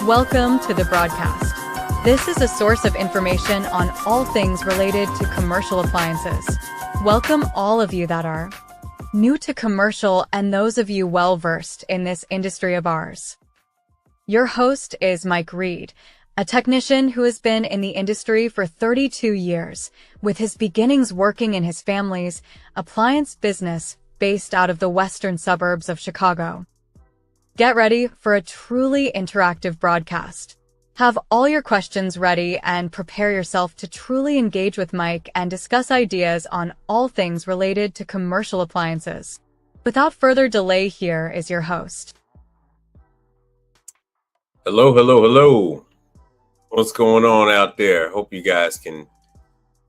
Welcome to the broadcast. This is a source of information on all things related to commercial appliances. Welcome all of you that are new to commercial and those of you well-versed in this industry of ours. Your host is Mike Reed, a technician who has been in the industry for 32 years, with his beginnings working in his family's appliance business based out of the western suburbs of Chicago. Get ready for a truly interactive broadcast. Have all your questions ready and prepare yourself to truly engage with Mike and discuss ideas on all things related to commercial appliances. Without further delay, here is your host. Hello. What's going on out there? Hope you guys can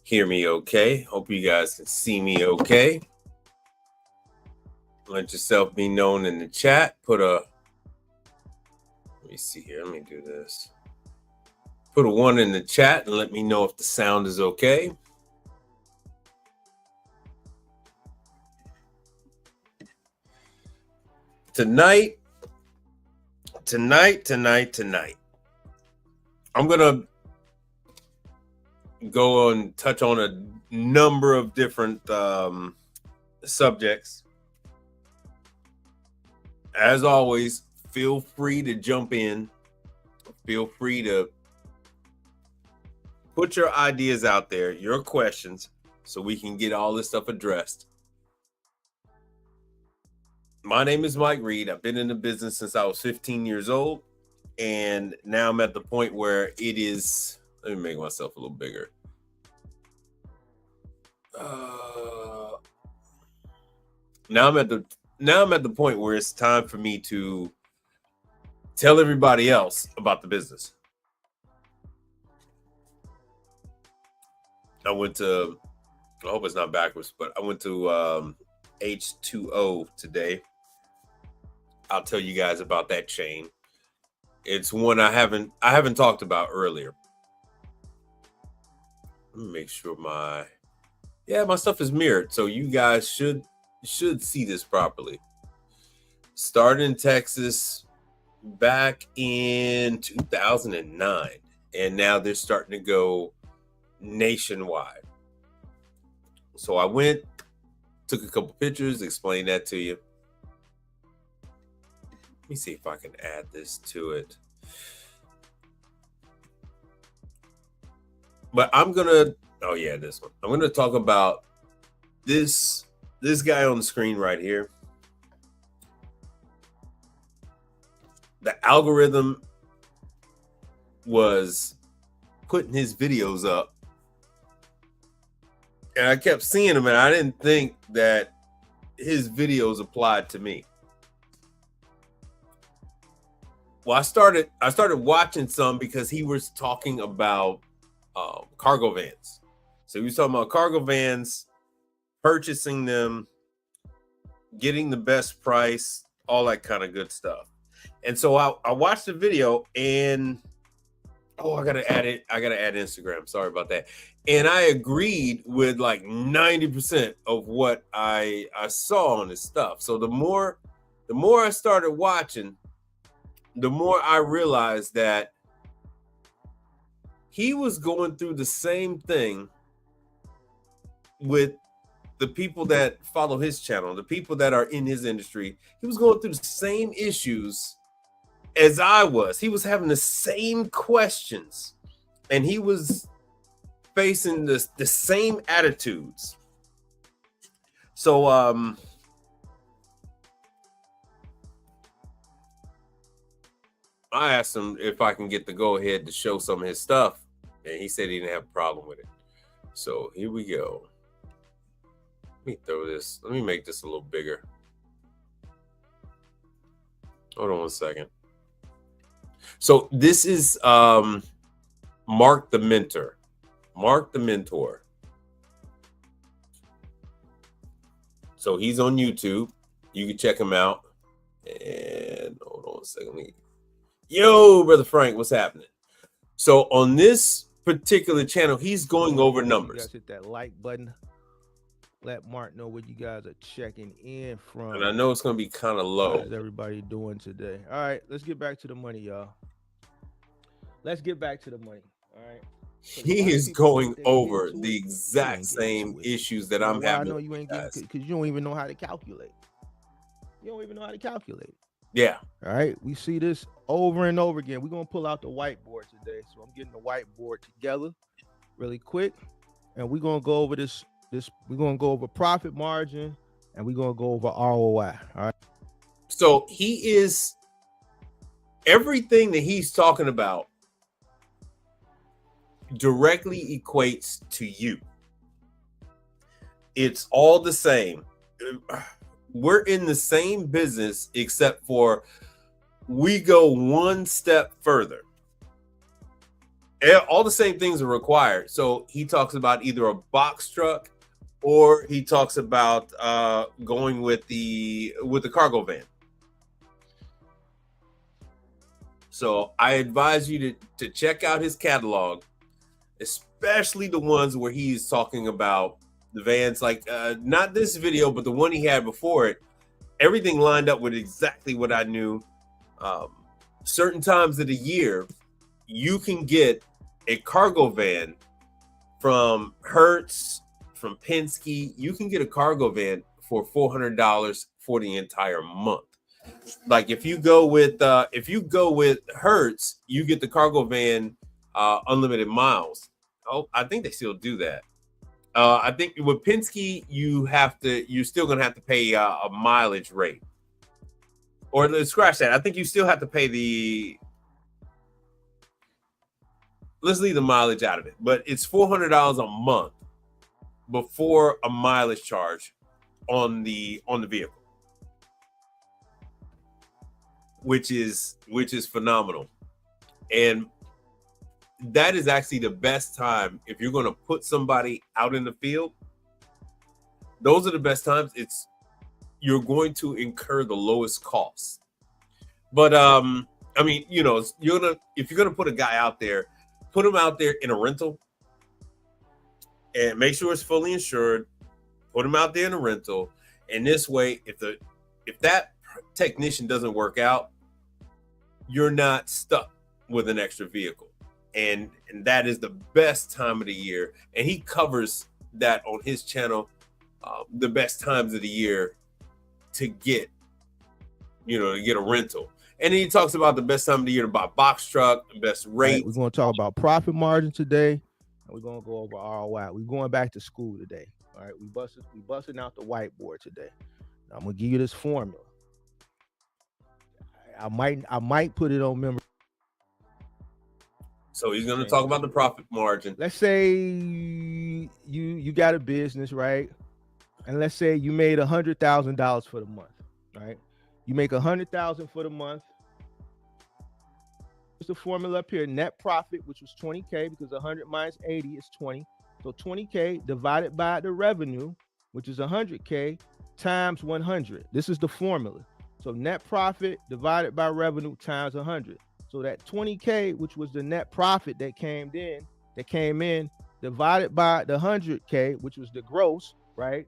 hear me okay. Hope you guys can see me okay. Let yourself be known in the chat. Let me see here. Let me do this. Put a 1 in the chat and let me know if the sound is okay. Tonight. I'm going to go and touch on a number of different subjects. As always, feel free to jump in. Feel free to put your ideas out there, your questions, so we can get all this stuff addressed. My name is Mike Reed. I've been in the business since I was 15 years old. And now I'm at the point where it is, let me make myself a little bigger. Now I'm at the point where it's time for me to tell everybody else about the business. I hope it's not backwards, but I went to H2O today. I'll tell you guys about that chain. It's one I haven't talked about earlier. Let me make sure my stuff is mirrored, so you guys should see this properly. Started in Texas back in 2009, and now they're starting to go nationwide. So I went, took a couple pictures, explained that to you. Let me see if I can add this to it. But this one. I'm gonna talk about this guy on the screen right here. The algorithm was putting his videos up, and I kept seeing them, and I didn't think that his videos applied to me. Well, I started watching some because he was talking about cargo vans. So he was talking about cargo vans, purchasing them, getting the best price, all that kind of good stuff. And so I watched the video, and I gotta add Instagram. Sorry about that. And I agreed with like 90% of what I saw on his stuff. So the more I started watching, the more I realized that he was going through the same thing with the people that follow his channel, the people that are in his industry. He was going through the same issues as I was. He was having the same questions, and he was facing the same attitudes. So I asked him if I can get the go-ahead to show some of his stuff, and he said he didn't have a problem with it. So here we go. Let me make this a little bigger. Hold on 1 second. So this is Mark the Mentor. So he's on YouTube. You can check him out. And hold on 1 second. Yo, Brother Frank, what's happening? So on this particular channel, he's going over numbers. You guys hit that like button. Let Mark know what you guys are checking in from. And I know it's going to be kind of low. How's everybody doing today? All right, let's get back to the money, y'all. let's get back to the money. All right. 'Cause a He lot of is people think going they can get over to the it. You exact ain't getting same to it. issues that You know I'm why I having know with you you ain't getting, guys. because you don't even know how to calculate. You don't even know how to calculate. Yeah. All right. We see this over and over again. We're gonna pull out the whiteboard today. So I'm getting the whiteboard together really quick. And we're gonna go over this. We're gonna go over profit margin and we're gonna go over ROI. All right. So everything that he's talking about directly equates to you. It's all the same. We're in the same business, except for we go one step further. All the same things are required. So he talks about either a box truck, or he talks about going with the cargo van. So I advise you to check out his catalog, especially the ones where he's talking about the vans, like not this video, but the one he had before it. Everything lined up with exactly what I knew. Certain times of the year, you can get a cargo van from Hertz, from Penske. You can get a cargo van for $400 for the entire month. Like if you go with Hertz, you get the cargo van unlimited miles. Oh, I think they still do that. I think with Penske, you're still gonna have to pay a mileage rate. Or let's scratch that. I think you still have to pay let's leave the mileage out of it, but it's $400 a month before a mileage charge on the vehicle, which is phenomenal. And that is actually the best time if you're going to put somebody out in the field. Those are the best times. You're going to incur the lowest costs. But I mean, if you're gonna put a guy out there, put him out there in a rental, and make sure it's fully insured. Put him out there in a rental, and this way, if that technician doesn't work out, you're not stuck with an extra vehicle. And that is the best time of the year, and he covers that on his channel. The best times of the year to get a rental. And then he talks about the best time of the year to buy a box truck, the best rate. Right, we're going to talk about profit margin today, and we're going to go over ROI. We're going back to school today. All right, we busting out the whiteboard today. Now, I'm going to give you this formula. I might put it on memory. So he's going to talk about the profit margin. Let's say you got a business, right? And let's say you made $100,000 for the month, right? You make $100,000 for the month. Here's the formula up here: net profit, which was 20K, because 100 minus 80 is 20. So 20K divided by the revenue, which is 100K, times 100. This is the formula. So net profit divided by revenue times 100. So that 20K, which was the net profit that came in, divided by the 100K, which was the gross, right,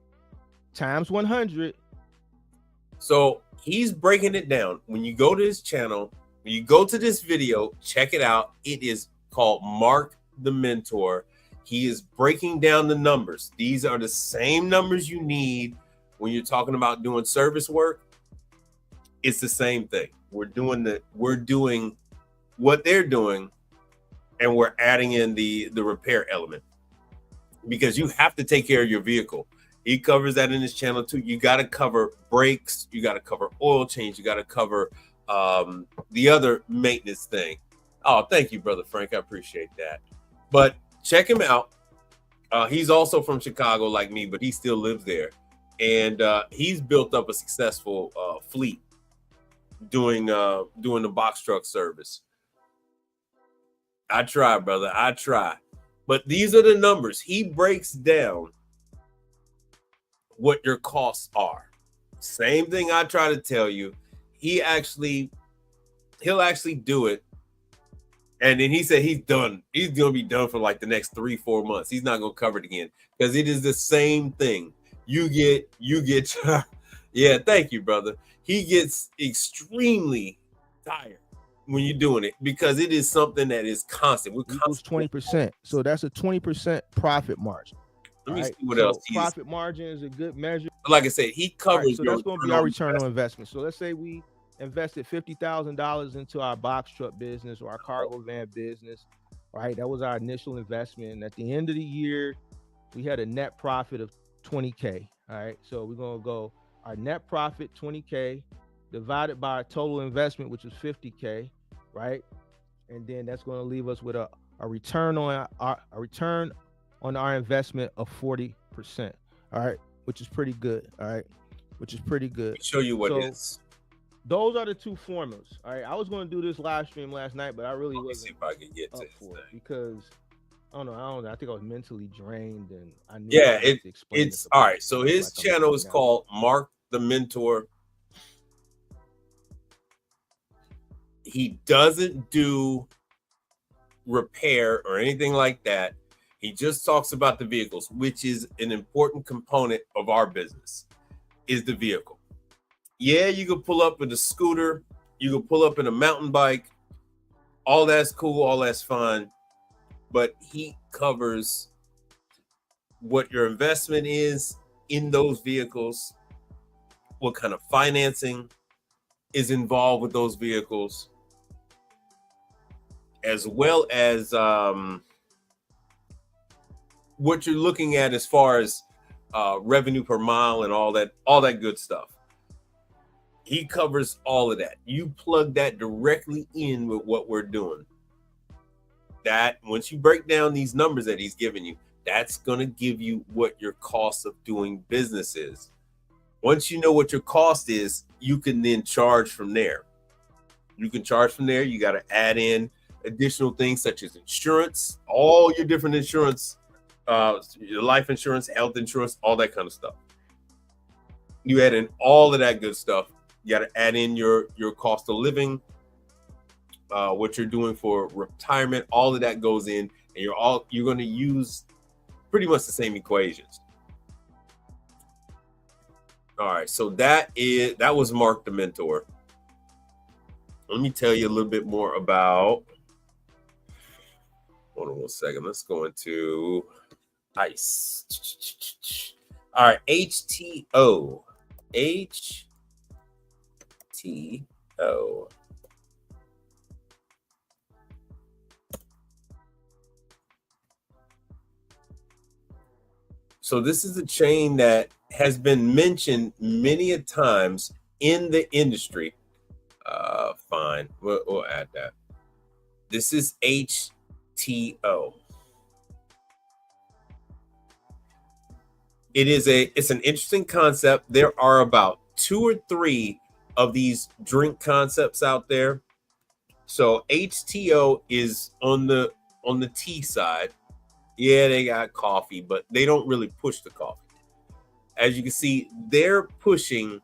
times 100. So he's breaking it down. When you go to his channel, when you go to this video, check it out. It is called Mark the Mentor. He is breaking down the numbers. These are the same numbers you need when you're talking about doing service work. It's the same thing. We're doing what they're doing, and we're adding in the repair element, because you have to take care of your vehicle. He covers that in his channel too. You got to cover brakes, you got to cover oil change, you got to cover the other maintenance thing. Oh, thank you, brother Frank. I appreciate that. But check him out. He's also from Chicago like me, but he still lives there, and he's built up a successful fleet doing the box truck service. I try, brother. I try. But these are the numbers. He breaks down what your costs are. Same thing I try to tell you. He'll actually do it. And then he said he's done. He's going to be done for like the next 3-4 months. He's not going to cover it again, because it is the same thing. You get, yeah, thank you, brother. He gets extremely tired when you're doing it, because it is something that is constant. We're equals 20%. So that's a 20% profit margin. Let me see what else. Profit margin is a good measure. Like I said, he covers. So that's going to be our return on investment. So let's say we invested $50,000 into our box truck business or our cargo van business. Right, that was our initial investment. And at the end of the year, we had a net profit of 20K. All right, so we're gonna go our net profit 20K divided by our total investment, which was 50K, right? And then that's going to leave us with a return on our investment of 40%. All right, which is pretty good. All right, which is pretty good. I'll show you what it is. Those are the two formulas. All right, I was going to do this live stream last night, but I really wasn't. See if I can get up to for it because I don't know. I think I was mentally drained, and I knew. Yeah, it's all right. So his channel is called Mark the Mentor. He doesn't do repair or anything like that. He just talks about the vehicles, which is an important component of our business, is the vehicle. Yeah, you can pull up with a scooter, you can pull up in a mountain bike, all that's cool, all that's fine, but he covers what your investment is in those vehicles, what kind of financing is involved with those vehicles, as well as what you're looking at as far as revenue per mile and all that good stuff. He covers all of that. You plug that directly in with what we're doing. That once you break down these numbers that he's giving you, that's going to give you what your cost of doing business is. Once you know what your cost is, you can then charge from there. You can charge from there. You got to add in additional things such as insurance, all your different insurance, your life insurance, health insurance, all that kind of stuff. You add in all of that good stuff. You got to add in your cost of living, what you're doing for retirement. All of that goes in, and you're going to use pretty much the same equations. All right, so that was Mark the Mentor. Let me tell you a little bit more about. Hold on one second. Let's go into ICE. All right, HTO. HTO. So this is a chain that has been mentioned many a times in the industry. Fine, we'll add that. This is HTO. It's an interesting concept. There are about 2 or 3 of these drink concepts out there. So HTO is on the tea side. Yeah, they got coffee, but they don't really push the coffee. As you can see, they're pushing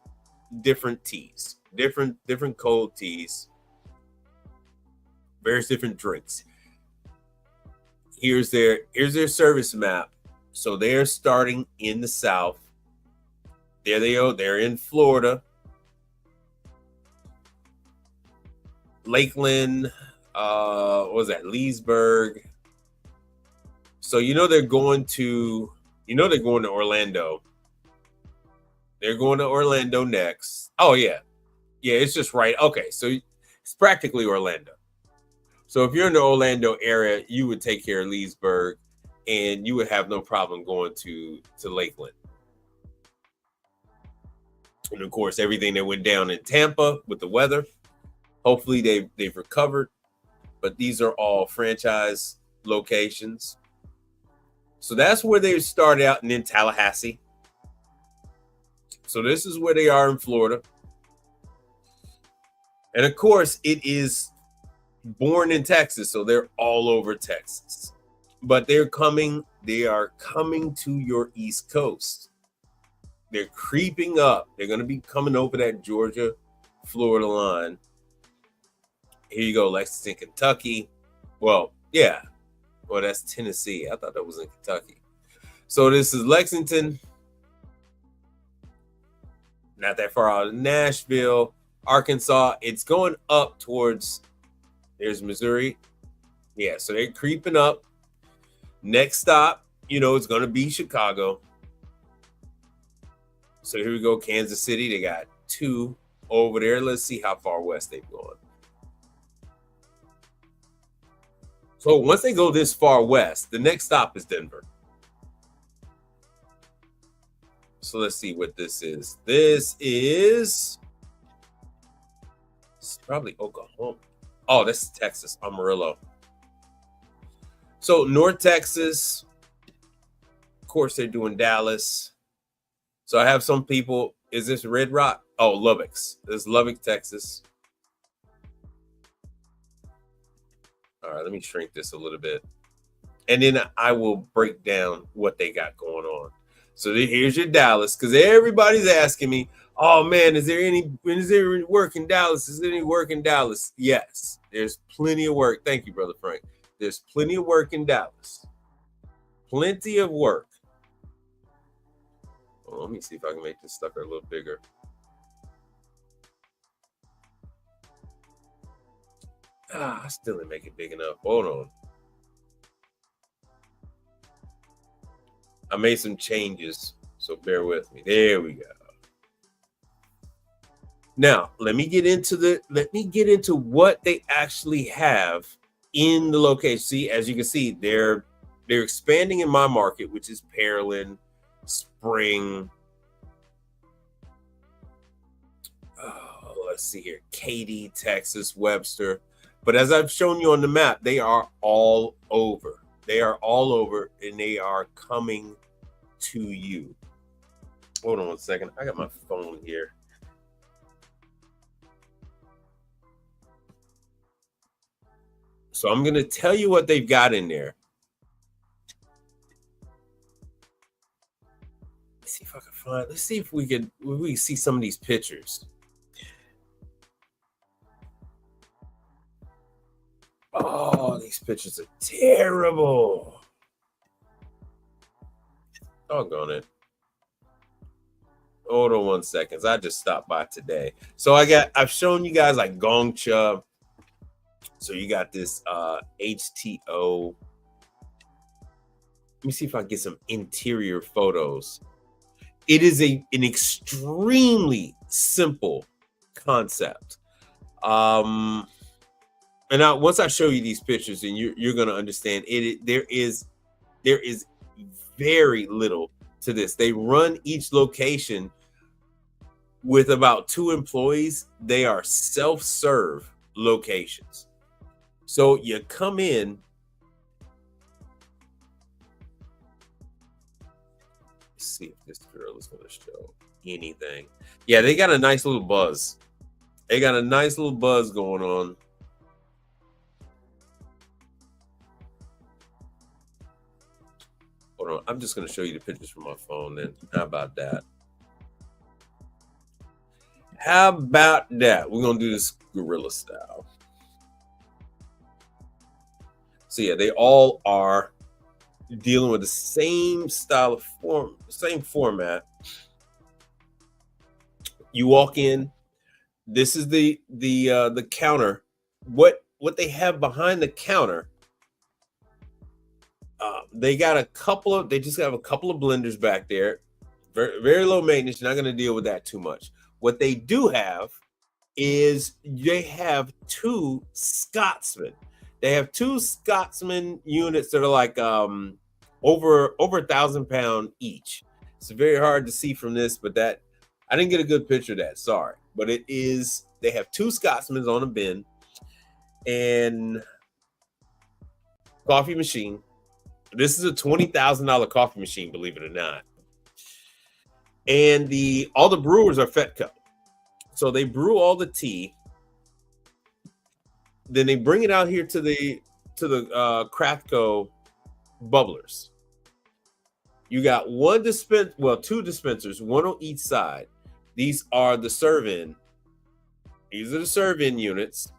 different teas, different cold teas, various different drinks. Here's their service map. So they're starting in the South. There they go. They're in Florida, Lakeland. What was that? Leesburg. So they're going to Orlando. They're going to Orlando next. Oh yeah, it's just right. Okay, so it's practically Orlando. So if you're in the Orlando area, you would take care of Leesburg, and you would have no problem going to Lakeland. And of course, everything that went down in Tampa with the weather, hopefully they've recovered. But these are all franchise locations. So that's where they started out, and then Tallahassee. So this is where they are in Florida. And of course, it is born in Texas, so they're all over Texas. But they are coming to your East Coast. They're creeping up. They're going to be coming over that Georgia, Florida line. Here you go, Lexington, Kentucky. Well, yeah. Well, that's Tennessee. I thought that was in Kentucky. So this is Lexington. Not that far out of Nashville, Arkansas. It's going up towards There's Missouri. Yeah, so they're creeping up. Next stop, it's going to be Chicago. So here we go, Kansas City. They got 2 over there. Let's see how far west they've gone. So once they go this far west, the next stop is Denver. So let's see what this is. It's probably Oklahoma. Oh, this is Texas, Amarillo. So North Texas, of course, they're doing Dallas. So I have some people. Is this Red Rock? Oh, Lubbock's. This is Lubbock, Texas. All right, let me shrink this a little bit. And then I will break down what they got going on. So here's your Dallas, because everybody's asking me, oh man, is there any work in Dallas? Is there any work in Dallas? Yes, there's plenty of work. Thank you, Brother Frank. There's plenty of work in Dallas. Plenty of work. Well, let me see if I can make this sucker a little bigger. I still didn't make it big enough. Hold on. I made some changes, so bear with me. There we go. Now, let me get into what they actually have in the location. See, as you can see, they're expanding in my market, which is Pearland, Spring. Let's see here, Katy, Texas, Webster. But as I've shown you on the map, they are all over. They are all over, and they are coming to you. Hold on one second. I got my phone here. So I'm going to tell you what they've got in there. Let's see if I can find. Let's see if we can see some of these pictures. Oh, these pictures are terrible. Doggone it. Hold on 1 second. I just stopped by today. So I've shown you guys like Gongcha. So you got this HTO. Let me see if I can get some interior photos. It is an extremely simple concept. And now once I show you these pictures, and you're gonna understand it. There is very little to this. They run each location with about 2 employees. They are self-serve locations. So you come in. Let's see if this girl is going to show anything. Yeah, they got a nice little buzz. They got a nice little buzz going on. Hold on. I'm just going to show you the pictures from my phone then. How about that? How about that? We're going to do this guerrilla style. So yeah, they all are dealing with the same style of form, same format. You walk in. This is the counter. What they have behind the counter? They got they just have a couple of blenders back there. Very, very low maintenance. You're not going to deal with that too much. What they do have is they have 2 Scotsman. They have 2 Scotsman units that are like over 1,000 pounds each. It's very hard to see from this, but that I didn't get a good picture of that. Sorry, but it is. They have 2 Scotsmans on a bin and coffee machine. This is a $20,000 coffee machine, believe it or not. And all the brewers are Fetco, so they brew all the tea. Then they bring it out here to the Craftco bubblers. You got 2 dispensers, 1 on each side. These are the serve-in. These are the serve-in units.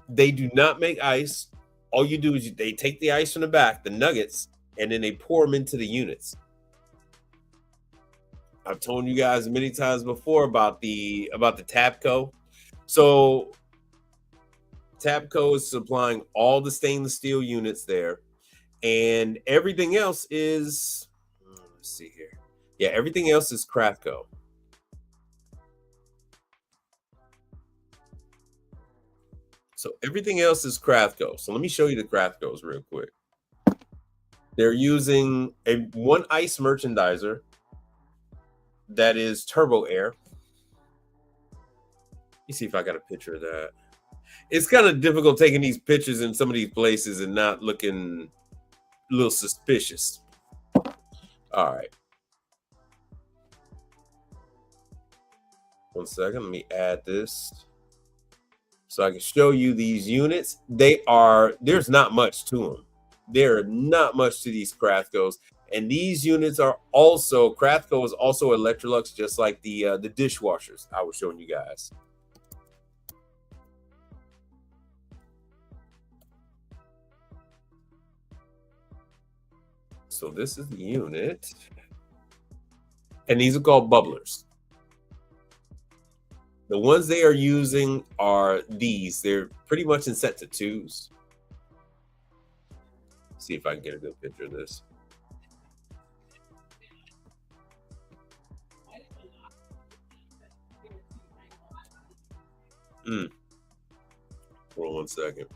They do not make ice. All you do is they take the ice from the back, the nuggets, and then they pour them into the units. I've told you guys many times before about the Tabco. So Tabco is supplying all the stainless steel units there, and everything else is, let's see here. Yeah, everything else is Craftco. So everything else is Craftco. So let me show you the Craftcos real quick. They're using one ice merchandiser that is Turbo Air. Let me see if I got a picture of that. It's kind of difficult taking these pictures in some of these places and not looking a little suspicious. All right. One second, let me add this so I can show you these units. There's not much to them. There are not much to these Craftcos. And these units are also, Craftco is also Electrolux, just like the dishwashers I was showing you guys. So this is the unit. And these are called bubblers. The ones they are using are these. They're pretty much in set to 2s. See if I can get a good picture of this. Hold on one second.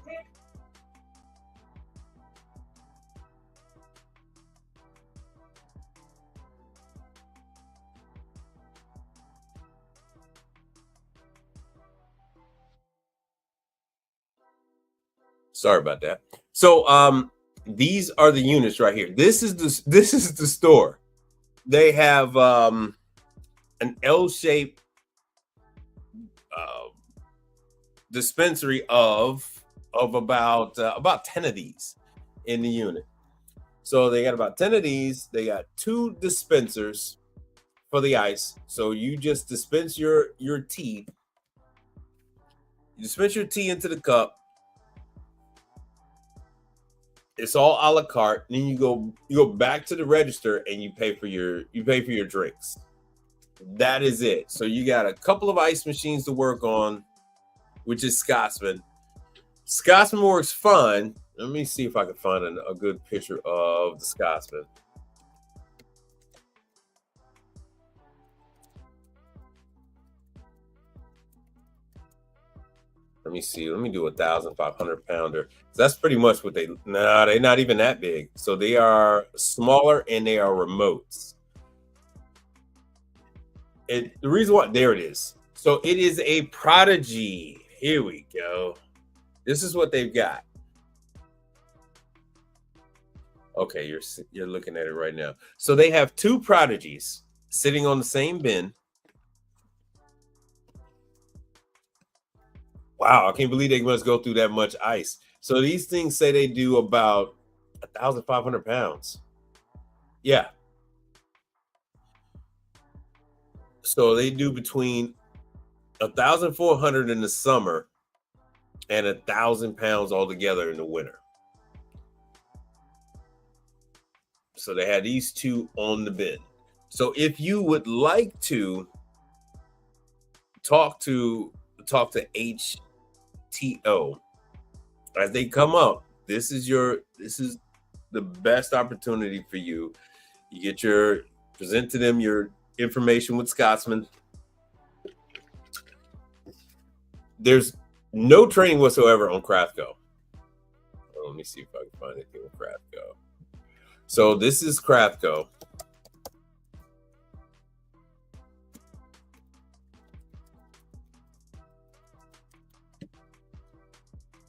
Sorry about that. So these are the units right here. This is the store. They have an L-shaped dispensary of about 10 of these in the unit. So they got about 10 of these. They got 2 dispensers for the ice. So you just dispense your tea. You dispense your tea into the cup. It's all a la carte. Then you go back to the register and you pay for your drinks. That is it. So you got a couple of ice machines to work on, which is Scotsman. Scotsman works fine. Let me see if I can find a good picture of the Scotsman. Let me see. Let me do 1,500 pounder. That's pretty much what they're not even that big. So they are smaller and they are remotes. The reason why, there it is. So it is a Prodigy. Here we go. This is what they've got. Okay, you're looking at it right now. So they have 2 Prodigies sitting on the same bin. Wow, I can't believe they must go through that much ice. So these things say they do about 1,500 pounds. Yeah. So they do between 1,400 in the summer and 1,000 pounds altogether in the winter. So they had these 2 on the bin. So if you would like to talk to HTO as they come up, this is the best opportunity for you. You present to them your information with Scotsman. There's no training whatsoever on Craftco. Let me see if I can find anything with Craftco. So this is Craftco.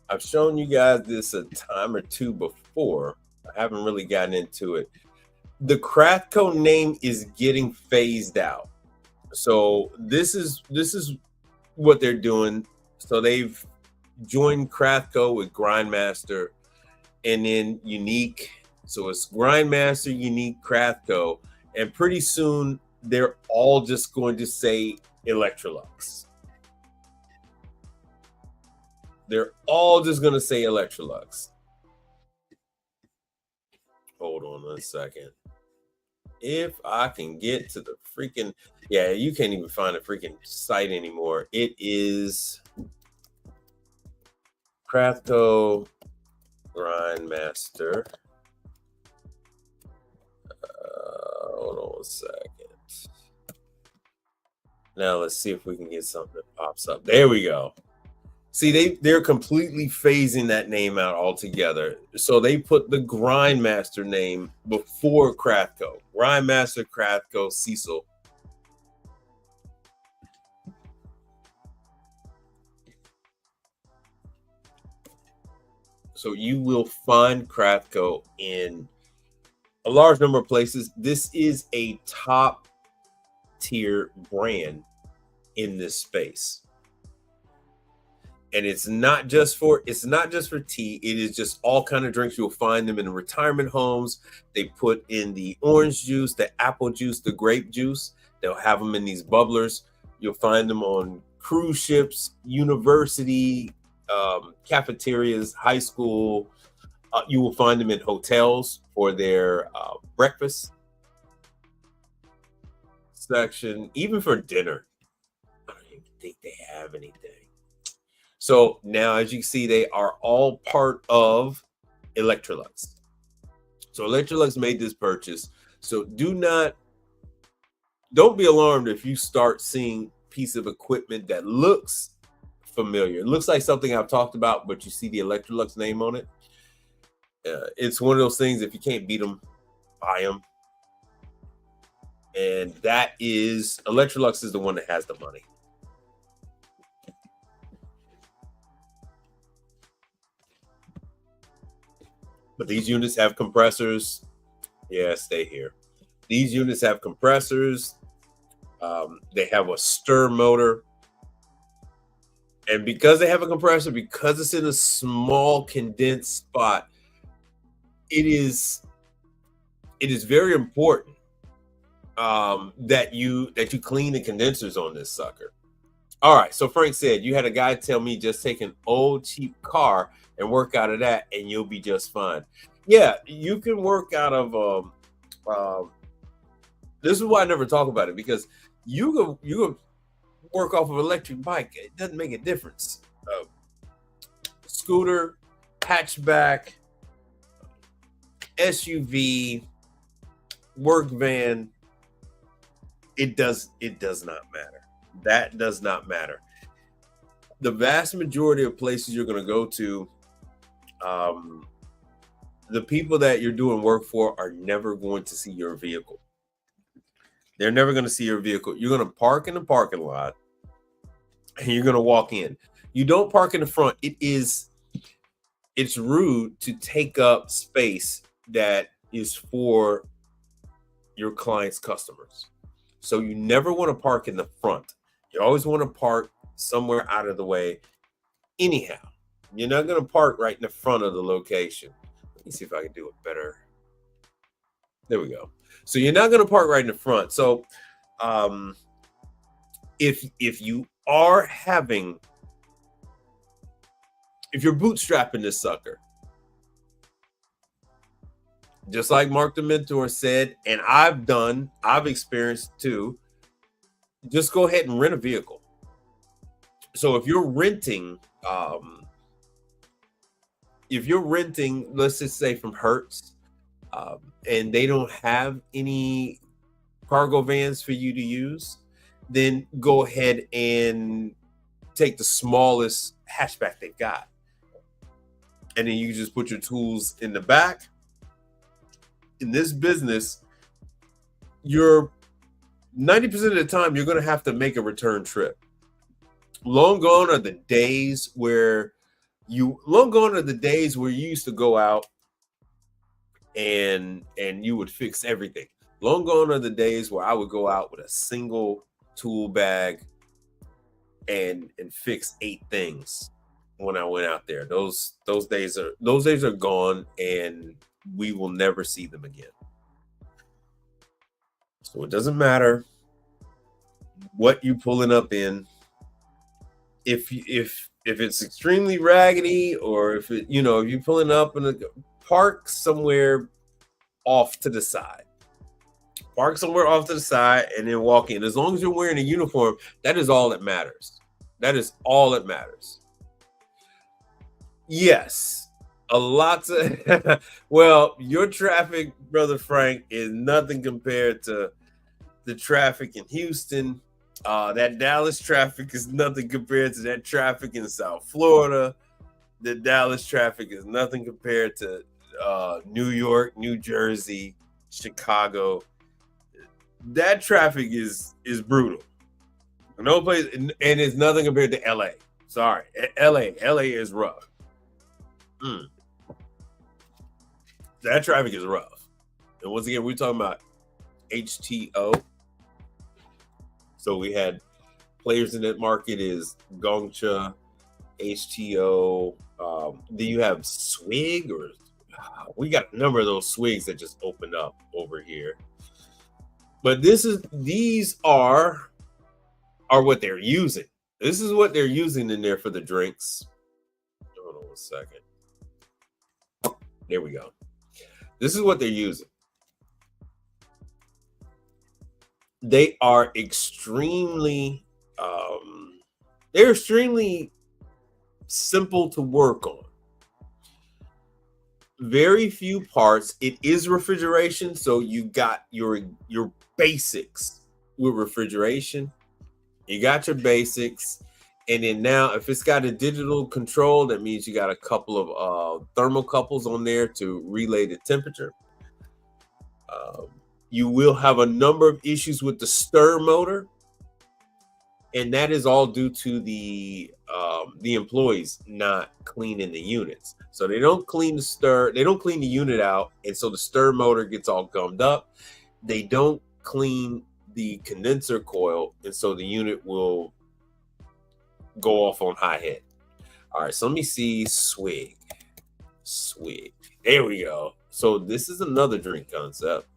I've shown you guys this a time or 2 before. I haven't really gotten into it. The Craftco name is getting phased out. So this is what they're doing. So they've joined Craftco with Grindmaster and then Unique. So it's Grindmaster, Unique, Craftco, and pretty soon they're all just going to say Electrolux. They're all just going to say Electrolux. Hold on a second. If I can get to the freaking, yeah, you can't even find a freaking site anymore. It is Crathco Grindmaster. Hold on a second. Now let's see if we can get something that pops up. There we go. See, they're completely phasing that name out altogether. So they put the Grindmaster name before Crathco. Grindmaster, Crathco, Cecil. So you will find Crathco in a large number of places. This is a top tier brand in this space. And it's not just for tea. It is just all kind of drinks. You'll find them in retirement homes. They put in the orange juice, the apple juice, the grape juice. They'll have them in these bubblers. You'll find them on cruise ships, university, cafeterias, high school. You will find them in hotels for their breakfast section, even for dinner. I don't even think they have anything. So now, as you can see, they are all part of Electrolux. So Electrolux made this purchase. So don't be alarmed if you start seeing piece of equipment that looks familiar. It looks like something I've talked about, but you see the Electrolux name on it. It's one of those things, if you can't beat them, buy them. And that is, Electrolux is the one that has the money. But these units have compressors. Yeah, stay here. These units have compressors. They have a stir motor. And because they have a compressor, because it's in a small condensed spot, it is very important that you clean the condensers on this sucker. All right, so Frank said you had a guy tell me just take an old cheap car and work out of that and you'll be just fine. Yeah, you can work out of this is why I never talk about it, because you can work off of an electric bike. It doesn't make a difference. Scooter, hatchback, SUV, work van, it does not matter. That does not matter. The vast majority of places you're going to go to, the people that you're doing work for are never going to see your vehicle. They're never going to see your vehicle. You're going to park in the parking lot and you're going to walk in. You don't park in the front. It's rude to take up space that is for your client's customers. So you never want to park in the front. You always want to park somewhere out of the way. Anyhow, you're not going to park right in the front of the location. Let me see if I can do it better. There we go. So you're not going to park right in the front. So if you're bootstrapping this sucker, just like Mark the Mentor said, and I've experienced too, just go ahead and rent a vehicle. So if you're renting, let's just say from Hertz, and they don't have any cargo vans for you to use, then go ahead and take the smallest hatchback they've got. And then you just put your tools in the back. In this business, you're 90% of the time you're going to have to make a return trip. Long gone are the days where you used to go out and you would fix everything. Long gone are the days where I would go out with a single tool bag and fix 8 things when I went out there. Those days are gone, and we will never see them again. So it doesn't matter what you pulling up in. If it's extremely raggedy, or if you're pulling up in a park somewhere off to the side. Park somewhere off to the side and then walk in. As long as you're wearing a uniform, that is all that matters. That is all that matters. Yes, a lot of well, your traffic, brother Frank, is nothing compared to the traffic in Houston. That Dallas traffic is nothing compared to that traffic in South Florida. The Dallas traffic is nothing compared to New York, New Jersey, Chicago. That traffic is brutal. No place, and it's nothing compared to LA. Sorry, LA is rough. That traffic is rough. And once again, we're talking about HTO. So we had players in that market is Gongcha, HTO. Do you have Swig or we got a number of those Swigs that just opened up over here. But these are what they're using. This is what they're using in there for the drinks. Hold on a second. There we go. This is what they're using. They are extremely simple to work on. Very few parts. It is refrigeration, so you got your basics with refrigeration. You got your basics, and then now if it's got a digital control, that means you got a couple of thermocouples on there to relay the temperature. You will have a number of issues with the stir motor, and that is all due to the employees not cleaning the units. So they don't clean the unit out, and so the stir motor gets all gummed up. They don't clean the condenser coil, and so the unit will go off on high head. All right, so let me see Swig. There we go. So this is another drink concept.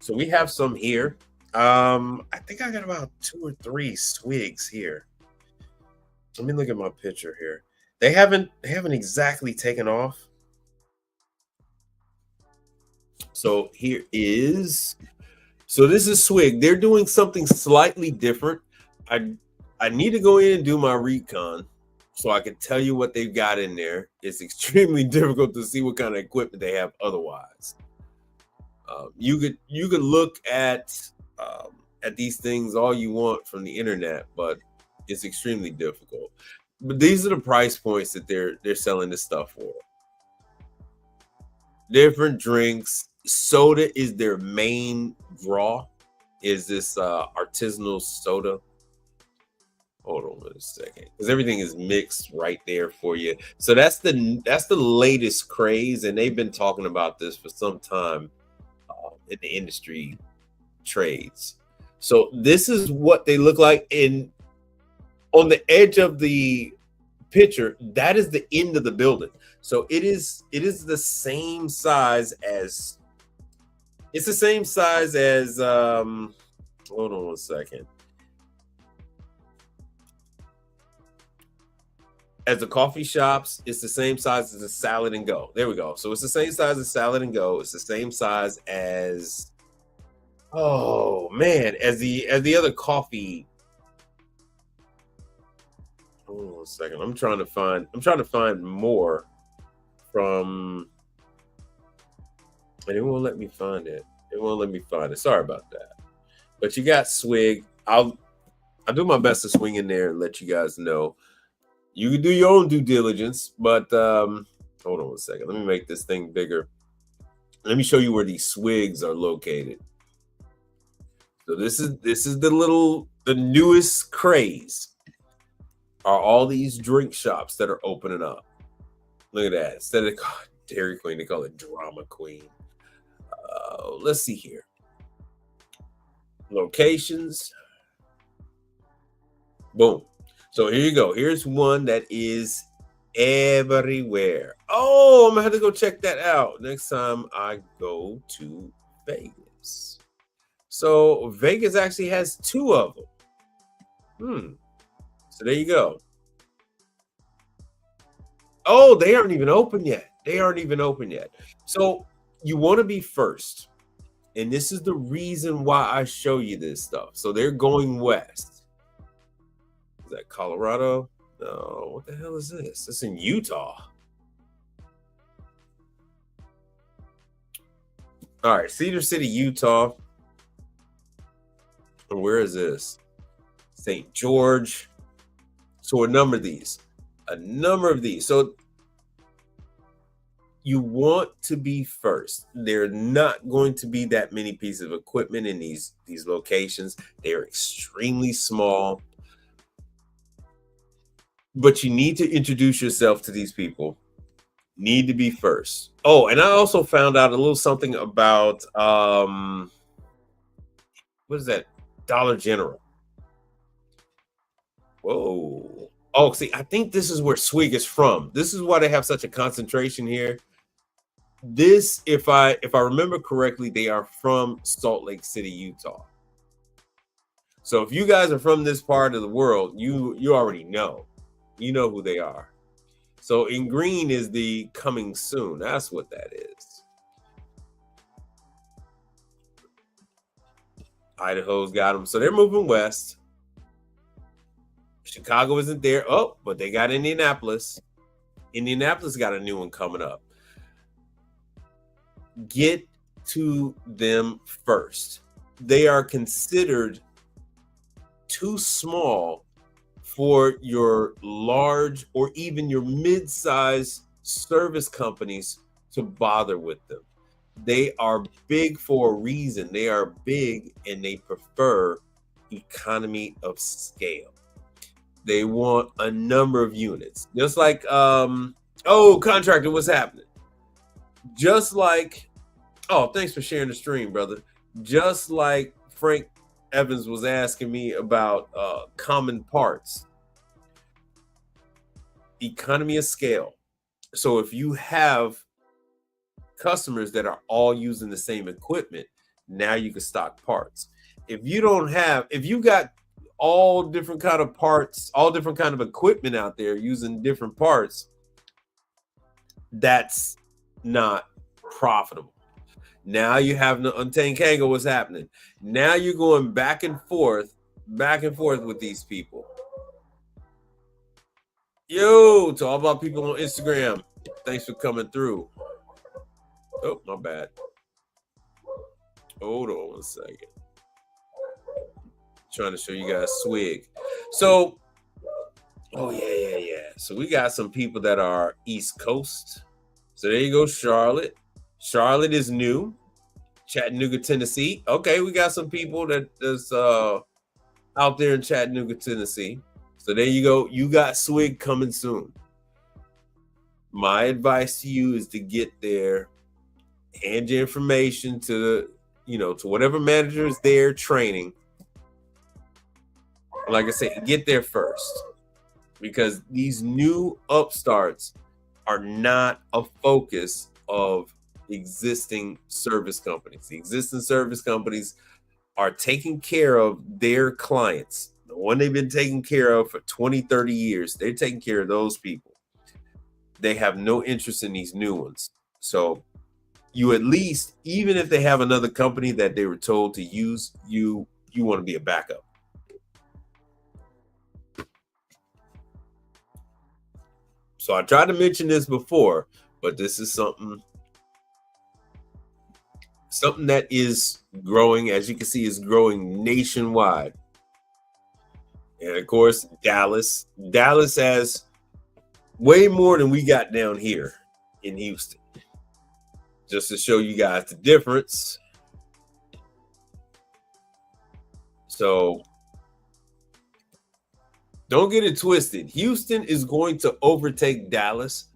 So we have some here. I think I got about 2 or 3 Swigs here. Let me look at my picture here. They haven't exactly taken off. So here is. So this is Swig. They're doing something slightly different. I need to go in and do my recon so I can tell you what they've got in there. It's extremely difficult to see what kind of equipment they have otherwise. You could look at these things all you want from the internet, but it's extremely difficult. But these are the price points that they're selling this stuff for. Different drinks. Soda is their main draw. Is this artisanal soda? Hold on a second, because everything is mixed right there for you. So that's the latest craze, and they've been talking about this for some time in the industry trades. So this is what they look like. And on the edge of the picture, that is the end of the building. So it is the same size as hold on one second. As the coffee shops, it's the same size as a Salad and Go. There we go. So it's the same size as Salad and Go. It's the same size as, as the other coffee. Hold on a second. I'm trying to find more from, and it won't let me find it. Sorry about that. But you got Swig. I'll do my best to swing in there and let you guys know. You can do your own due diligence, but hold on a second. Let me make this thing bigger. Let me show you where these Swigs are located. So this is the newest craze. Are all these drink shops that are opening up? Look at that. Instead of Dairy Queen, they call it Drama Queen. Let's see here. Locations. Boom. So here you go. Here's one that is everywhere. Oh, I'm gonna have to go check that out next time I go to Vegas. So Vegas actually has 2 of them. So there you go. Oh, they aren't even open yet. They aren't even open yet. So you want to be first. And this is the reason why I show you this stuff. So they're going west. Is that Colorado? No, what the hell is this? It's in Utah. All right, Cedar City, Utah. And where is this? St. George. So a number of these. So you want to be first. There are not going to be that many pieces of equipment in these locations. They are extremely small. But you need to introduce yourself to these people. Need to be first. Oh, and I also found out a little something about what is that? Dollar General. Whoa. Oh, see, I think this is where Swig is from. This is why they have such a concentration here. This, if I remember correctly, they are from Salt Lake City, Utah. So if you guys are from this part of the world, you already know. You know who they are. So in green is the coming soon. That's what that is. Idaho's got them. So they're moving west. Chicago isn't there. Oh, but they got Indianapolis. Indianapolis got a new one coming up. Get to them first. They are considered too small for your large or even your mid-size service companies to bother with them. They are big for a reason. They are big and they prefer economy of scale. They want a number of units. Just like, contractor, what's happening? Just like, thanks for sharing the stream, brother. Just like Frank Evans was asking me about common parts. Economy of scale. So if you have customers that are all using the same equipment, now you can stock parts. If you got all different kind of parts, all different kind of equipment out there using different parts, that's not profitable. Now you have the Untamed Kango. What's happening? Now you're going back and forth with these people. Yo, to all about people on Instagram, thanks for coming through. Oh, my bad. Hold on one second. Trying to show you guys Swig. So, yeah. So we got some people that are East Coast. So there you go, Charlotte. Charlotte is new. Chattanooga, Tennessee. Okay, we got some people that's out there in Chattanooga, Tennessee. So there you go. You got Swig coming soon. My advice to you is to get there, hand your information to whatever manager is there training. Like I said, get there first, because these new upstarts are not a focus of existing service companies. The existing service companies are taking care of their clients. The one they've been taking care of for 20, 30 years, they're taking care of those people. They have no interest in these new ones. So you at least, even if they have another company that they were told to use, you want to be a backup. So I tried to mention this before, but this is something that is growing, as you can see, is growing nationwide. And of course, Dallas has way more than we got down here in Houston. Just to show you guys the difference. So don't get it twisted. Houston is going to overtake Dallas,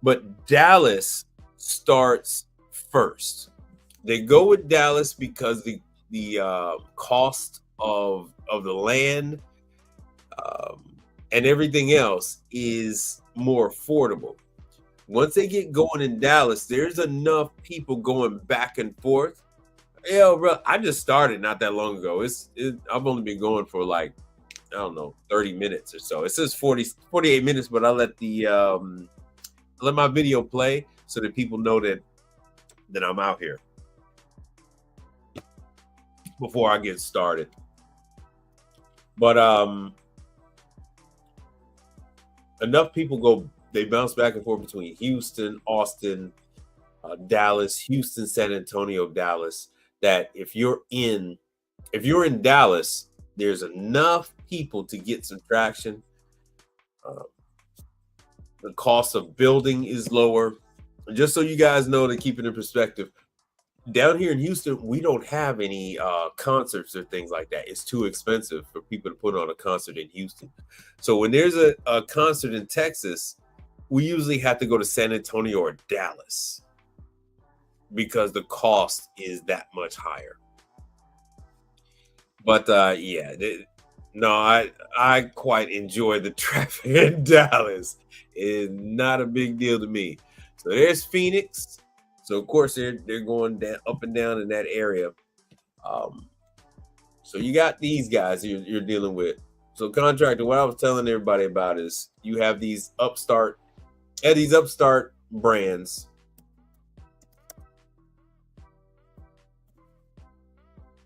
but Dallas starts first. They go with Dallas because the cost of the land and everything else is more affordable. Once they get going in Dallas, there's enough people going back and forth. Yeah, bro, I just started not that long ago. I've only been going for like, I don't know, 30 minutes or so. It says 48 minutes, but I let the let my video play so that people know that I'm out here before I get started. But enough people they bounce back and forth between Houston, Austin, Dallas, Houston, San Antonio, Dallas, that if you're in Dallas, there's enough people to get some traction. The cost of building is lower. And just so you guys know, to keep it in perspective, down here in Houston, we don't have any concerts or things like that. It's too expensive for people to put on a concert in Houston. So when there's a concert in Texas, we usually have to go to San Antonio or Dallas because the cost is that much higher. But I quite enjoy the traffic in Dallas. It's not a big deal to me. So there's Phoenix. So of course they're going down, up and down in that area. So you got these guys you're dealing with. So contractor, what I was telling everybody about is you have these upstart brands.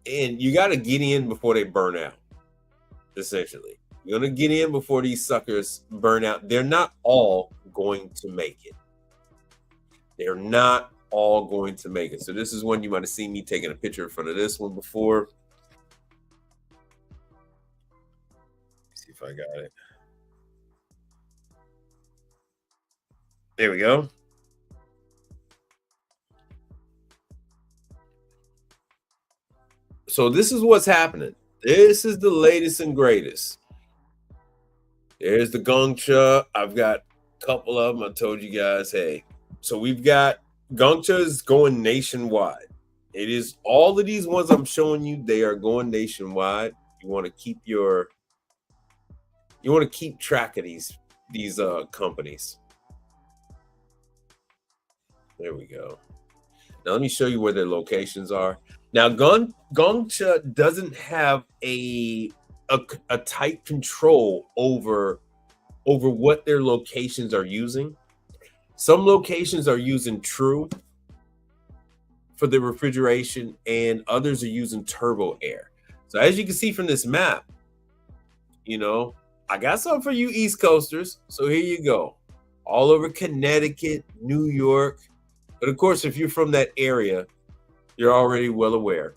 And you got to get in before they burn out, essentially. You're going to get in before these suckers burn out. They're not all going to make it. They're not all going to make it. So this is one you might have seen me taking a picture in front of this one before. Let's see if I got it. There we go. So this is what's happening. This is the latest and greatest. There's the Gongcha. I've got a couple of them. I told you guys, hey. So we've got Gongcha is going nationwide. It is all of these ones I'm showing you. They are going nationwide. You want to keep track of these companies. There we go. Now let me show you where their locations are. Now Gongcha doesn't have a tight control over what their locations are using. Some locations are using True for the refrigeration, and others are using Turbo Air. So as you can see from this map, I got something for you East Coasters. So here you go. All over Connecticut, New York. But of course, if you're from that area, you're already well aware.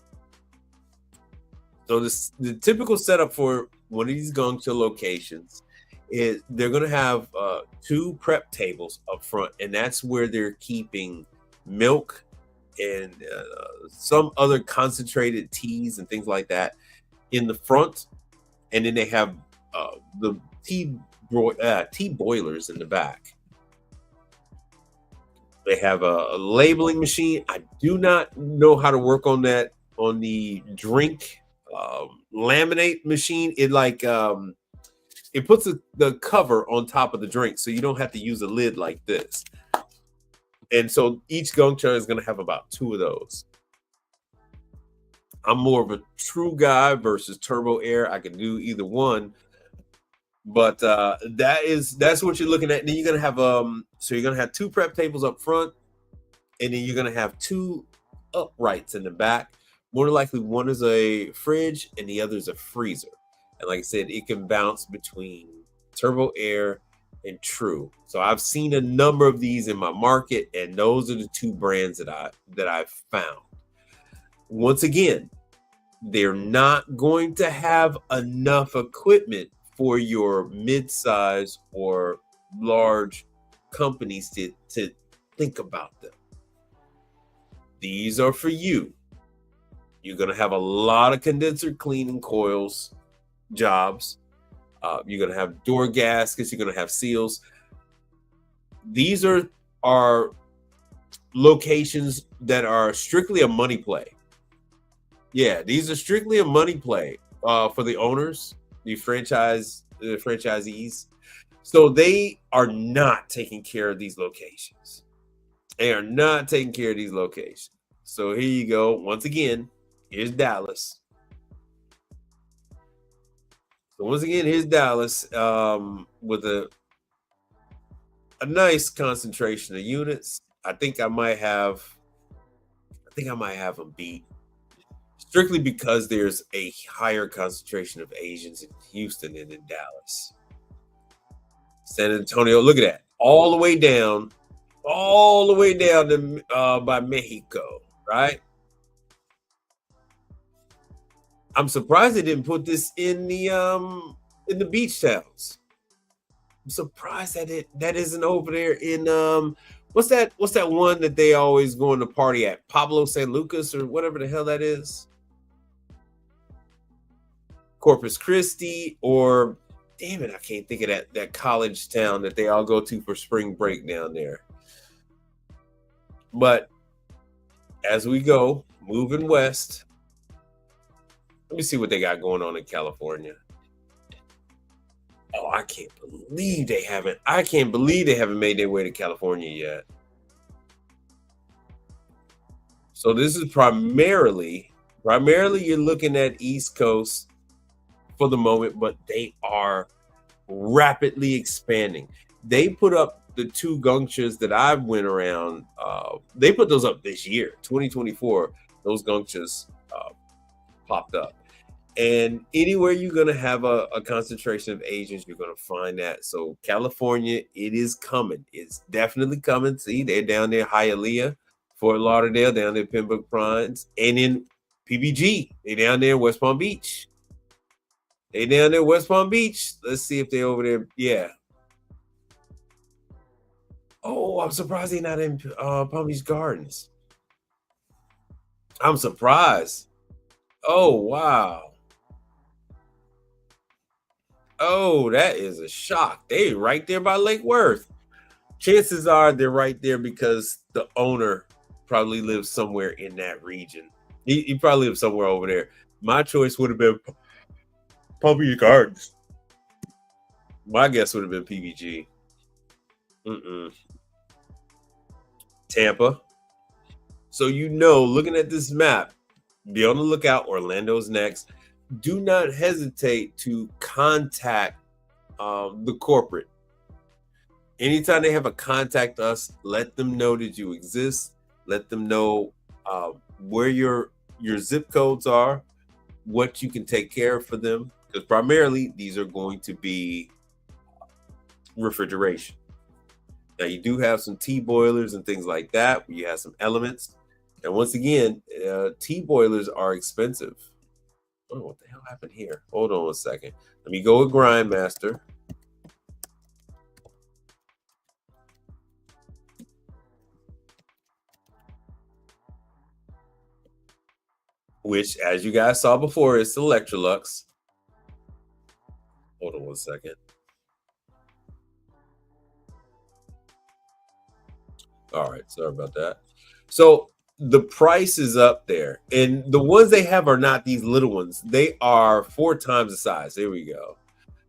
So the typical setup for one of these Gongcha locations is they're going to have 2 prep tables up front, and that's where they're keeping milk and some other concentrated teas and things like that in the front, and then they have the tea boilers in the back. They have a labeling machine. I do not know how to work on that on the drink laminate machine. It puts the cover on top of the drink, so you don't have to use a lid like this. And so each Gongcha is going to have about 2 of those. I'm more of a True guy versus Turbo Air. I can do either one, but that's what you're looking at. And then you're going to have so you're going to have 2 prep tables up front, and then you're going to have 2 uprights in the back. More than likely, one is a fridge and the other is a freezer. And like I said, it can bounce between Turbo Air and True. So I've seen a number of these in my market, and those are the 2 brands that I've found. Once again, they're not going to have enough equipment for your mid-size or large companies to think about them. These are for you. You're going to have a lot of condenser cleaning coils jobs. You're going to have door gaskets. You're going to have seals. These are locations that are strictly a money play. Yeah, these are strictly a money play for the owners, the franchisees. So they are not taking care of these locations. They are not taking care of these locations. So here you go. Once again, here's Dallas. So once again, here's Dallas with a a nice concentration of units. I think I might have them beat strictly because there's a higher concentration of Asians in Houston than in Dallas. San Antonio, look at that, all the way down to by Mexico, right? I'm surprised they didn't put this in the beach towns. I'm surprised that isn't over there in what's that one that they always going to party at? Pablo San Lucas or whatever the hell that is. Corpus Christi, or damn it, I can't think of that college town that they all go to for spring break down there. But as we go moving west, let me see what they got going on in California. Oh, I can't believe they haven't made their way to California yet. So this is primarily you're looking at East Coast for the moment, but they are rapidly expanding. They put up the 2 gunctures that I went around. They put those up this year, 2024. Those gunctures popped up. And anywhere you're going to have a concentration of Asians, you're going to find that. So California, it is coming. It's definitely coming. See, they're down there, Hialeah, Fort Lauderdale, down there, Pembroke Pines, and in PBG, they're down there, West Palm Beach. Let's see if they're over there. Yeah. Oh, I'm surprised they're not in Palm Beach Gardens. I'm surprised. Oh, wow. Oh, that is a shock. They're right there by Lake Worth. Chances are they're right there because the owner probably lives somewhere in that region. He probably lives somewhere over there. My choice would have been Palm Beach Gardens. My guess would have been PBG. Tampa. So looking at this map, be on the lookout. Orlando's next. Do not hesitate to contact the corporate. Anytime they have a contact us, let them know that you exist. Let them know where your zip codes are, what you can take care of for them. Because primarily these are going to be refrigeration. Now you do have some tea boilers and things like that where you have some elements. And once again, tea boilers are expensive. Oh, what the hell happened here? Hold on a second. Let me go with Grindmaster. Which, as you guys saw before, is the Electrolux. Hold on one second. All right, sorry about that. So the price is up there, and the ones they have are not these little ones. They are 4 times the size. There we go.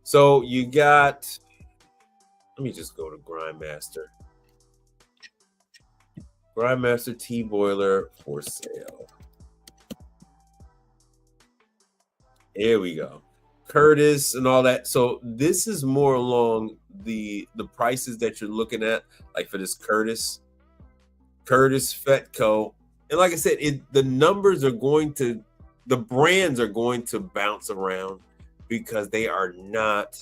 So you got, let me just go to Grindmaster. Grindmaster tea boiler for sale. Here we go. Curtis and all that. So this is more along the prices that you're looking at, like for this Curtis Fetco. And like I said, the numbers are going to, the brands are going to bounce around because they are not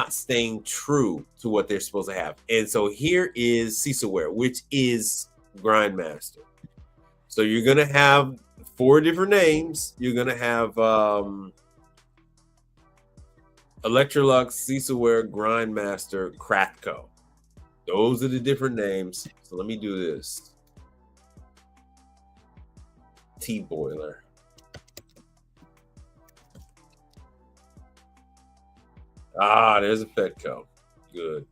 staying true to what they're supposed to have. And so here is Cecilware, which is Grindmaster. So you're going to have 4 different names. You're going to have Electrolux, Cecilware, Grindmaster, Craftco. Those are the different names. So let me do this. Tea boiler. Ah, there's a Fetco. Good.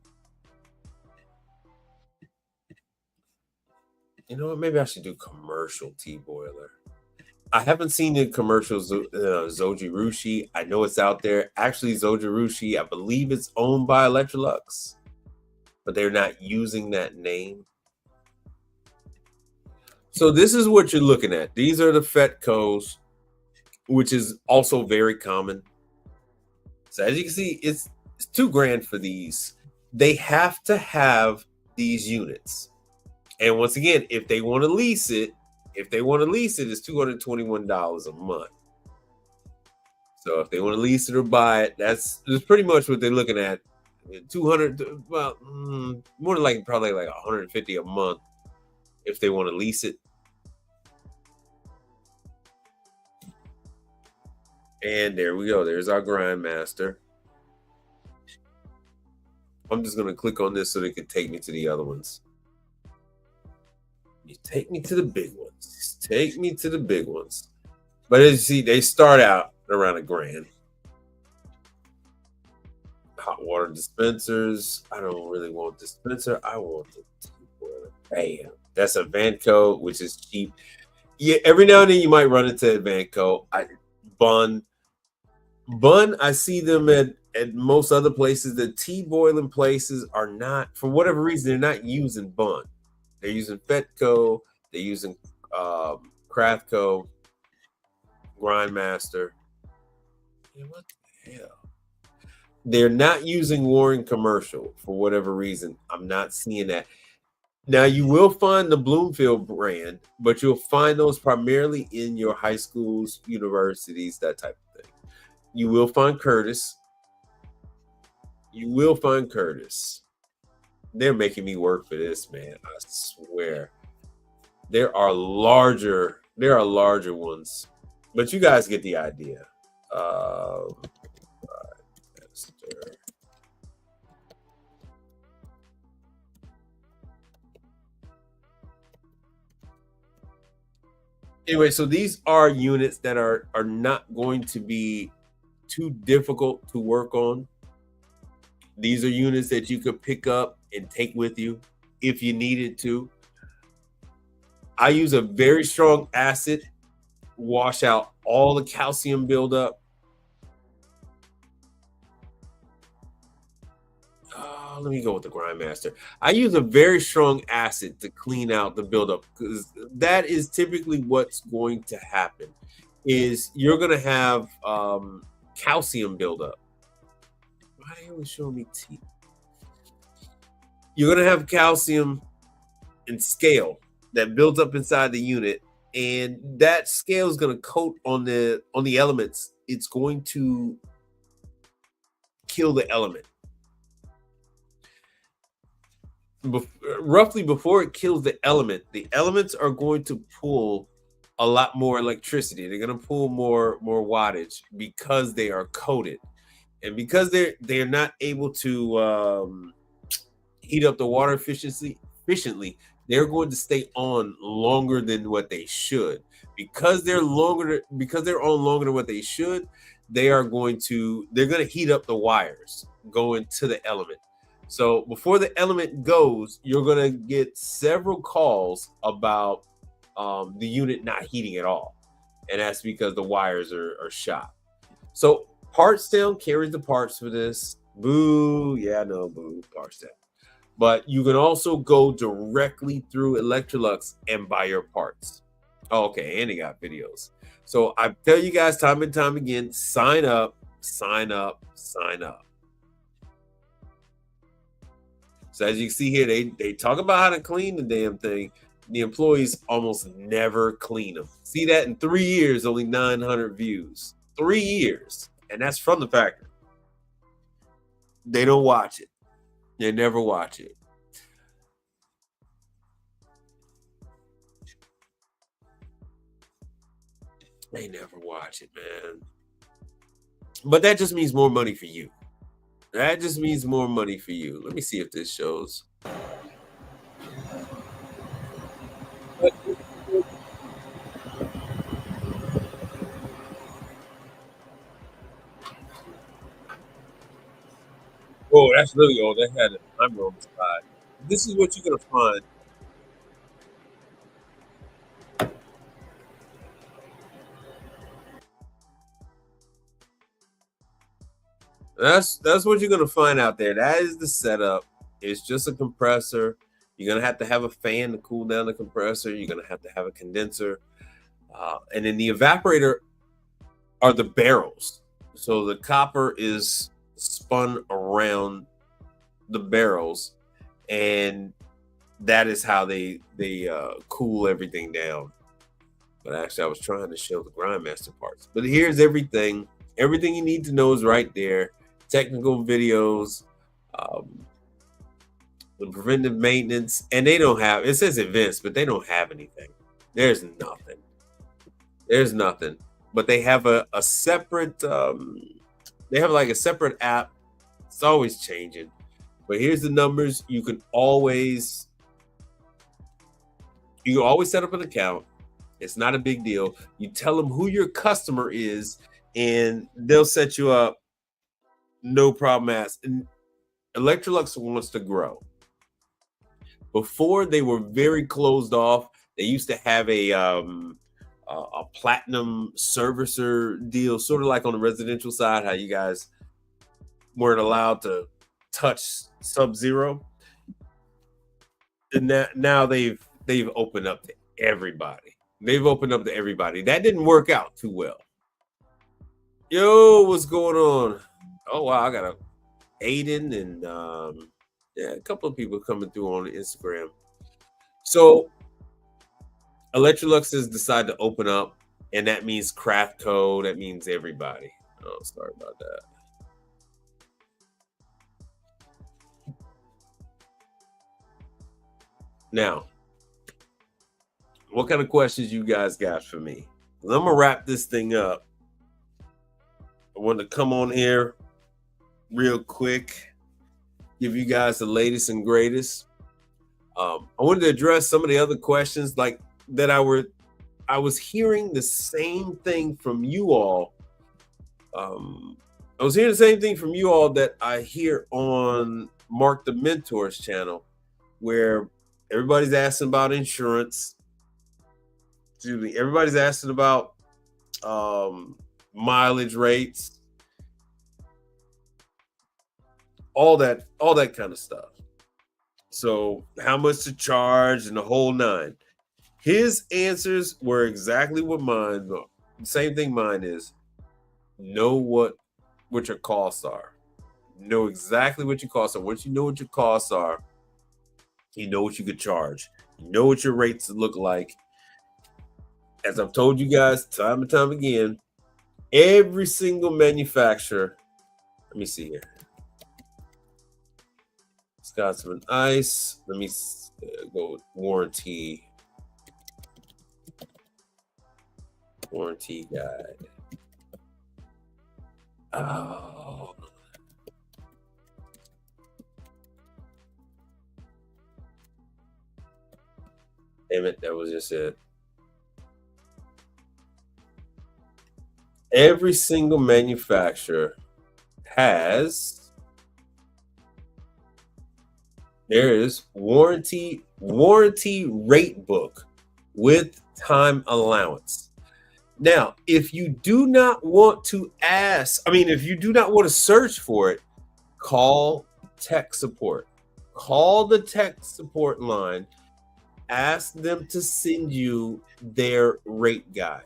You know what? Maybe I should do commercial tea boiler. I haven't seen the commercials. Zojirushi. I know it's out there. Actually, Zojirushi, I believe it's owned by Electrolux, but they're not using that name. So this is what you're looking at. These are the Fetcos, which is also very common. So as you can see, it's $2,000 for these. they have to have these units. And once again, if they want to lease it, it's $221 a month. So if they want to lease it or buy it, that's pretty much what they're looking at. 200, well, more than likely, probably like 150 a month if they want to lease it. And there we go. There's our Grindmaster. I'm just going to click on this so they can take me to the other ones. You take me to the big ones. Take me to the big ones. But as you see, they start out around $1,000. Hot water dispensers. I don't really want dispenser. I want the T-boiler. Bam. That's a Vanco, which is cheap. Yeah, every now and then you might run into a Vanco. Bun, I see them at most other places. The T-boiling places are not, for whatever reason, they're not using Bun. They're using Fetco. They're using Craftco, Grindmaster. Yeah, what the hell? They're not using Warren Commercial for whatever reason. I'm not seeing that. Now, you will find the Bloomfield brand, but you'll find those primarily in your high schools, universities, that type of thing. You will find Curtis. They're making me work for this, man. I swear. There are larger ones, but you guys get the idea. Anyway, so these are units that are not going to be too difficult to work on. These are units that you could pick up and take with you if you needed to. I use a very strong acid, wash out all the calcium buildup. Let me go with the Grindmaster. I use a very strong acid to clean out the buildup, because that is typically what's going to happen. Is you're going to have calcium buildup. Why are they always showing me teeth? You're going to have calcium and scale that builds up inside the unit, and that scale is going to coat on the elements. It's going to kill the element. Roughly before it kills the elements are going to pull a lot more electricity. They're going to pull more wattage because they are coated, and because they're not able to heat up the water efficiently. They're going to stay on longer than what they should. Because they're on longer than what they should, they're going to heat up the wires going to the element. So before the element goes, you're going to get several calls about the unit not heating at all. And that's because the wires are shot. So Partstown carries the parts for this. Boo. Yeah, no, boo. Partstown. But you can also go directly through Electrolux and buy your parts. Oh, okay, and they got videos. So I tell you guys time and time again, sign up. So as you can see here, they talk about how to clean the damn thing. The employees almost never clean them. See that in 3 years, only 900 views. 3 years. And that's from the factory. They don't watch it. They never watch it. They never watch it, man. But that just means more money for you. Let me see if this shows. Oh, that's really old. That had a timer on the side. This is what you're gonna find. That's what you're gonna find out there. That is the setup. It's just a compressor. You're gonna have to have a fan to cool down the compressor. You're gonna have to have a condenser, and then the evaporator are the barrels. So the copper is spun around the barrels, and that is how they cool everything down. But actually, I was trying to show the Grindmaster parts. But here's everything. Everything you need to know is right there. Technical videos, the preventive maintenance, and they don't have, it says events, but they don't have anything. There's nothing. There's nothing. But they have a separate, they have like a separate app. It's always changing. But here's the numbers. You can always set up an account. It's not a big deal. You tell them who your customer is, and they'll set you up. No problem ass. And Electrolux wants to grow. Before, they were very closed off. They used to have a platinum servicer deal, sort of like on the residential side, how you guys weren't allowed to touch Sub-Zero. And now they've opened up to everybody. They've opened up to everybody. That didn't work out too well. Yo, what's going on? Oh wow, I got a Aiden and a couple of people coming through on Instagram. So Electrolux has decided to open up, and that means Craftco. That means everybody. Oh, sorry about that. Now, what kind of questions you guys got for me? I'm gonna wrap this thing up. I want to come on here real quick, give you guys the latest and greatest. I wanted to address some of the other questions like that. I was hearing the same thing from you all. I was hearing the same thing from you all that I hear on Mark the Mentor's channel, where everybody's asking about insurance. Excuse me. Everybody's asking about mileage rates, all that kind of stuff. So how much to charge and the whole nine. His answers were exactly what mine were. The same thing mine is. Know what your costs are. Know exactly what your costs are. Once you know what your costs are, you know what you could charge. You know what your rates look like. As I've told you guys time and time again, every single manufacturer, let me see here. Scotsman Ice. Let me go with warranty guide. Oh. Damn it, that was just it. Every single manufacturer has, there is warranty rate book with time allowance. Now, if you do not want to if you do not want to search for it, call tech support. Call the tech support line. Ask them to send you their rate guide.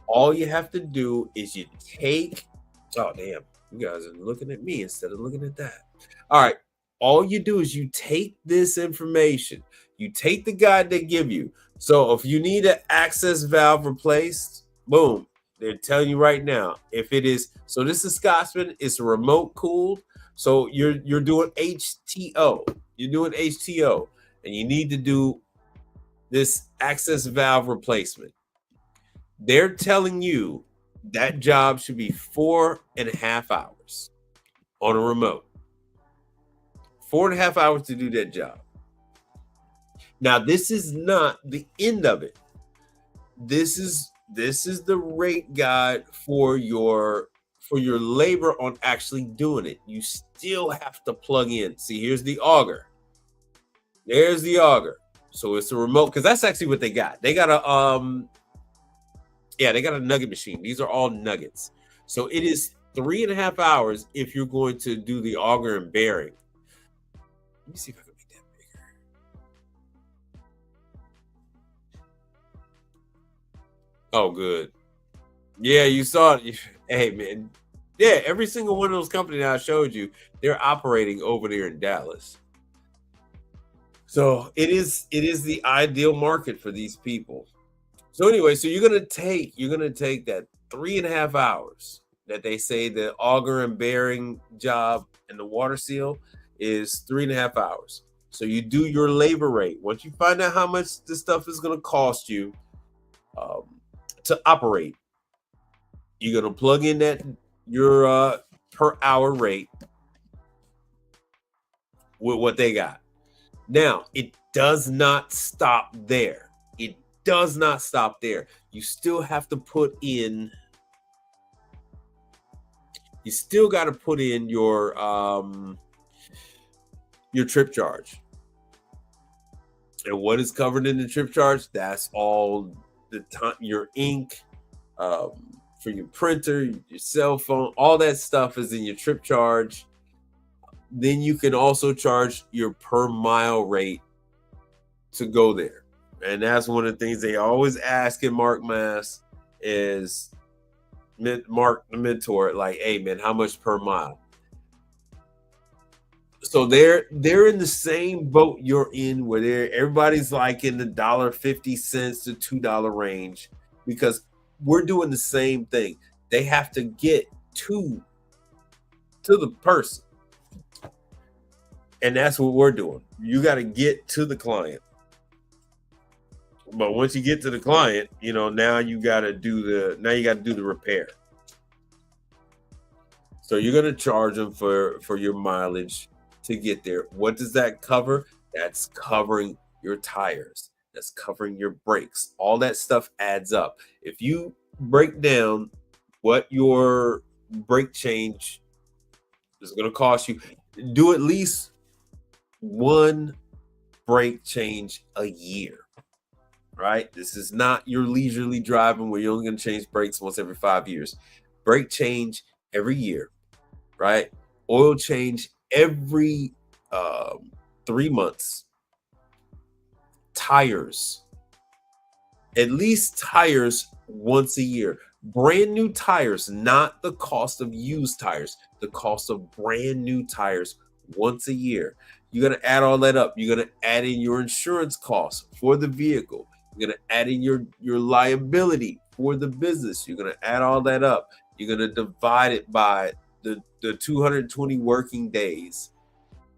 All you have to do is you take, oh damn, you guys are looking at me instead of looking at that. All right, all you do is you take this information, you take the guide they give you. So if you need an access valve replaced, boom, they're telling you right now. If it is, so this is Scotsman, it's remote cooled. So you're doing HTO, and you need to do this access valve replacement. They're telling you that job should be 4.5 hours on a remote. 4.5 hours to do that job. Now, this is not the end of it. This is the rate guide for your labor on actually doing it. You still have to plug in. See, here's the auger. There's the auger. So it's a remote, because that's actually what they got. They got a they got a nugget machine. These are all nuggets. So it is 3.5 hours if you're going to do the auger and bearing. Let me see if I can make that bigger. Oh, good. Yeah, you saw it. Hey, man, Yeah, every single one of those companies that I showed you, they're operating over there in Dallas. So it is the ideal market for these people. So anyway, so you're gonna take that 3.5 hours that they say the auger and bearing job and the water seal is 3.5 hours. So you do your labor rate. Once you find out how much this stuff is gonna cost you to operate, you're gonna plug in that your per hour rate with what they got. Now, it does not stop there. It does not stop there. You still have to put in your trip charge. And what is covered in the trip charge? That's all the time, your ink, for your printer, your cell phone, all that stuff is in your trip charge. Then you can also charge your per mile rate to go there. And that's one of the things they always ask in Mark Mass is Mark the mentor, like, hey man, how much per mile? So they're in the same boat you're in, where everybody's like in the $1.50 to $2 range, because we're doing the same thing. They have to get to the person. And that's what we're doing. You got to get to the client. But once you get to the client, now you got to do the repair. So you're going to charge them for your mileage to get there. What does that cover? That's covering your tires. That's covering your brakes. All that stuff adds up. If you break down what your brake change is going to cost you, do at least one brake change a year, right? This is not your leisurely driving where you're only going to change brakes once every 5 years. Brake change every year, right? Oil change every 3 months. Tires, at least tires once a year. Brand new tires, not the cost of used tires, the cost of brand new tires once a year. You're going to add all that up. You're going to add in your insurance costs for the vehicle. You're going to add in your liability for the business. You're going to add all that up. You're going to divide it by the 220 working days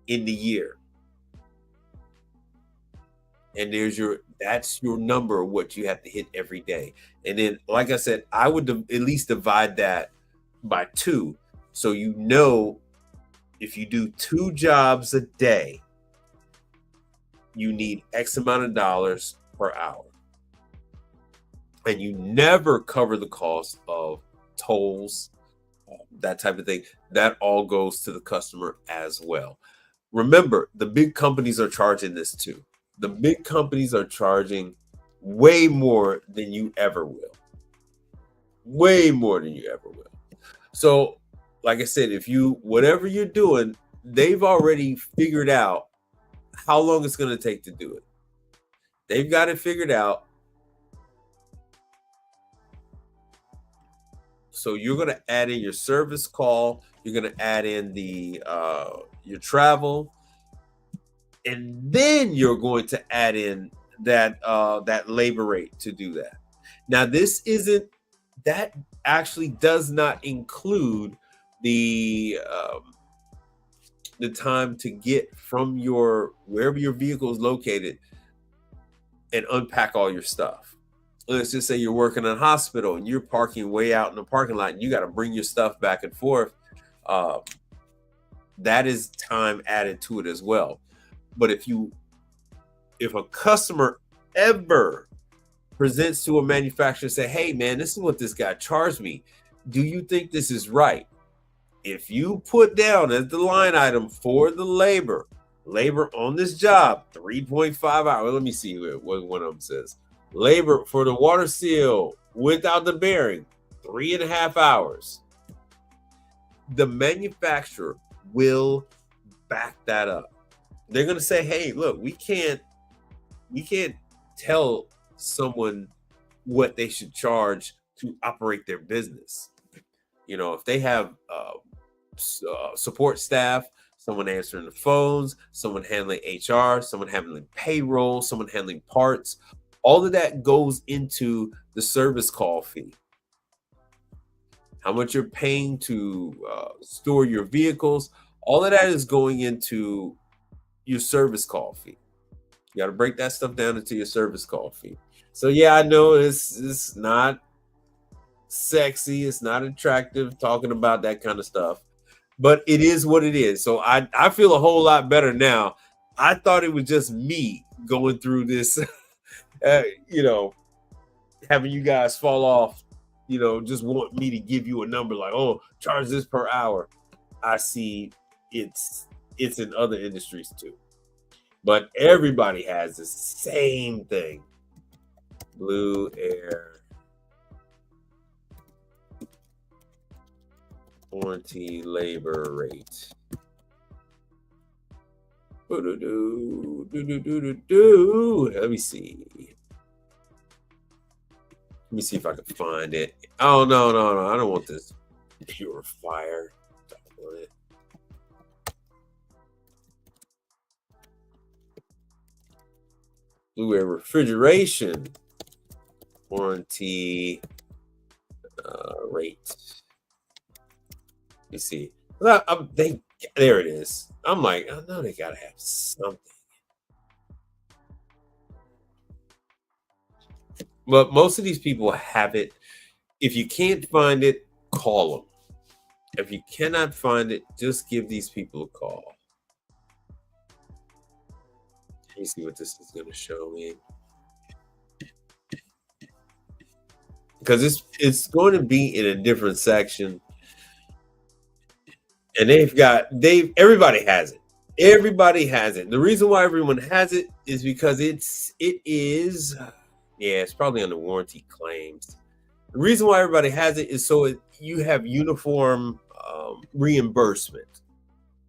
in the year. And that's your number, what you have to hit every day. And then, like I said, I would at least divide that by 2. So if you do 2 jobs a day, you need X amount of dollars per hour. And you never cover the cost of tolls, that type of thing. That all goes to the customer as well. Remember, the big companies are charging this too. The big companies are charging way more than you ever will. Way more than you ever will. So, like I said, whatever you're doing, they've already figured out how long it's going to take to do it. They've got it figured out. So you're going to add in your service call. You're going to add in your travel, and then you're going to add in that labor rate to do that. Now, that actually does not include the time to get from wherever your vehicle is located and unpack all your stuff. Let's just say you're working in a hospital and you're parking way out in the parking lot and you got to bring your stuff back and forth. That is time added to it as well. But if a customer ever presents to a manufacturer and say, hey man, this is what this guy charged me, do you think this is right? If you put down as the line item for the labor on this job, 3.5 hours. Let me see what one of them says. Labor for the water seal without the bearing, 3.5 hours. The manufacturer will back that up. They're going to say, hey, look, we can't tell someone what they should charge to operate their business. You know, if they have support staff, someone answering the phones, someone handling HR, someone handling payroll, someone handling parts, all of that goes into the service call fee. How much you're paying to store your vehicles, all of that is going into your service call fee. You got to break that stuff down into your service call fee. So yeah, I know it's not sexy, it's not attractive talking about that kind of stuff, but it is what it is. So I feel a whole lot better now. I thought it was just me going through this, you know, having you guys fall off, you know, just want me to give you a number like, oh, charge this per hour. I see it's in other industries too. But everybody has the same thing. Blue Air warranty labor rate. Let me see. Let me see if I can find it. Oh, no. I don't want this purifier. Blue Air refrigeration warranty rate. Let me see. There it is. I'm like, I know they gotta have something. But most of these people have it. If you can't find it, call them. If you cannot find it, just give these people a call. Let me see what this is going to show me. Because it's going to be in a different section. And everybody has it. Everybody has it. The reason why everyone has it is because it's probably under warranty claims. The reason why everybody has it is so you have uniform reimbursement.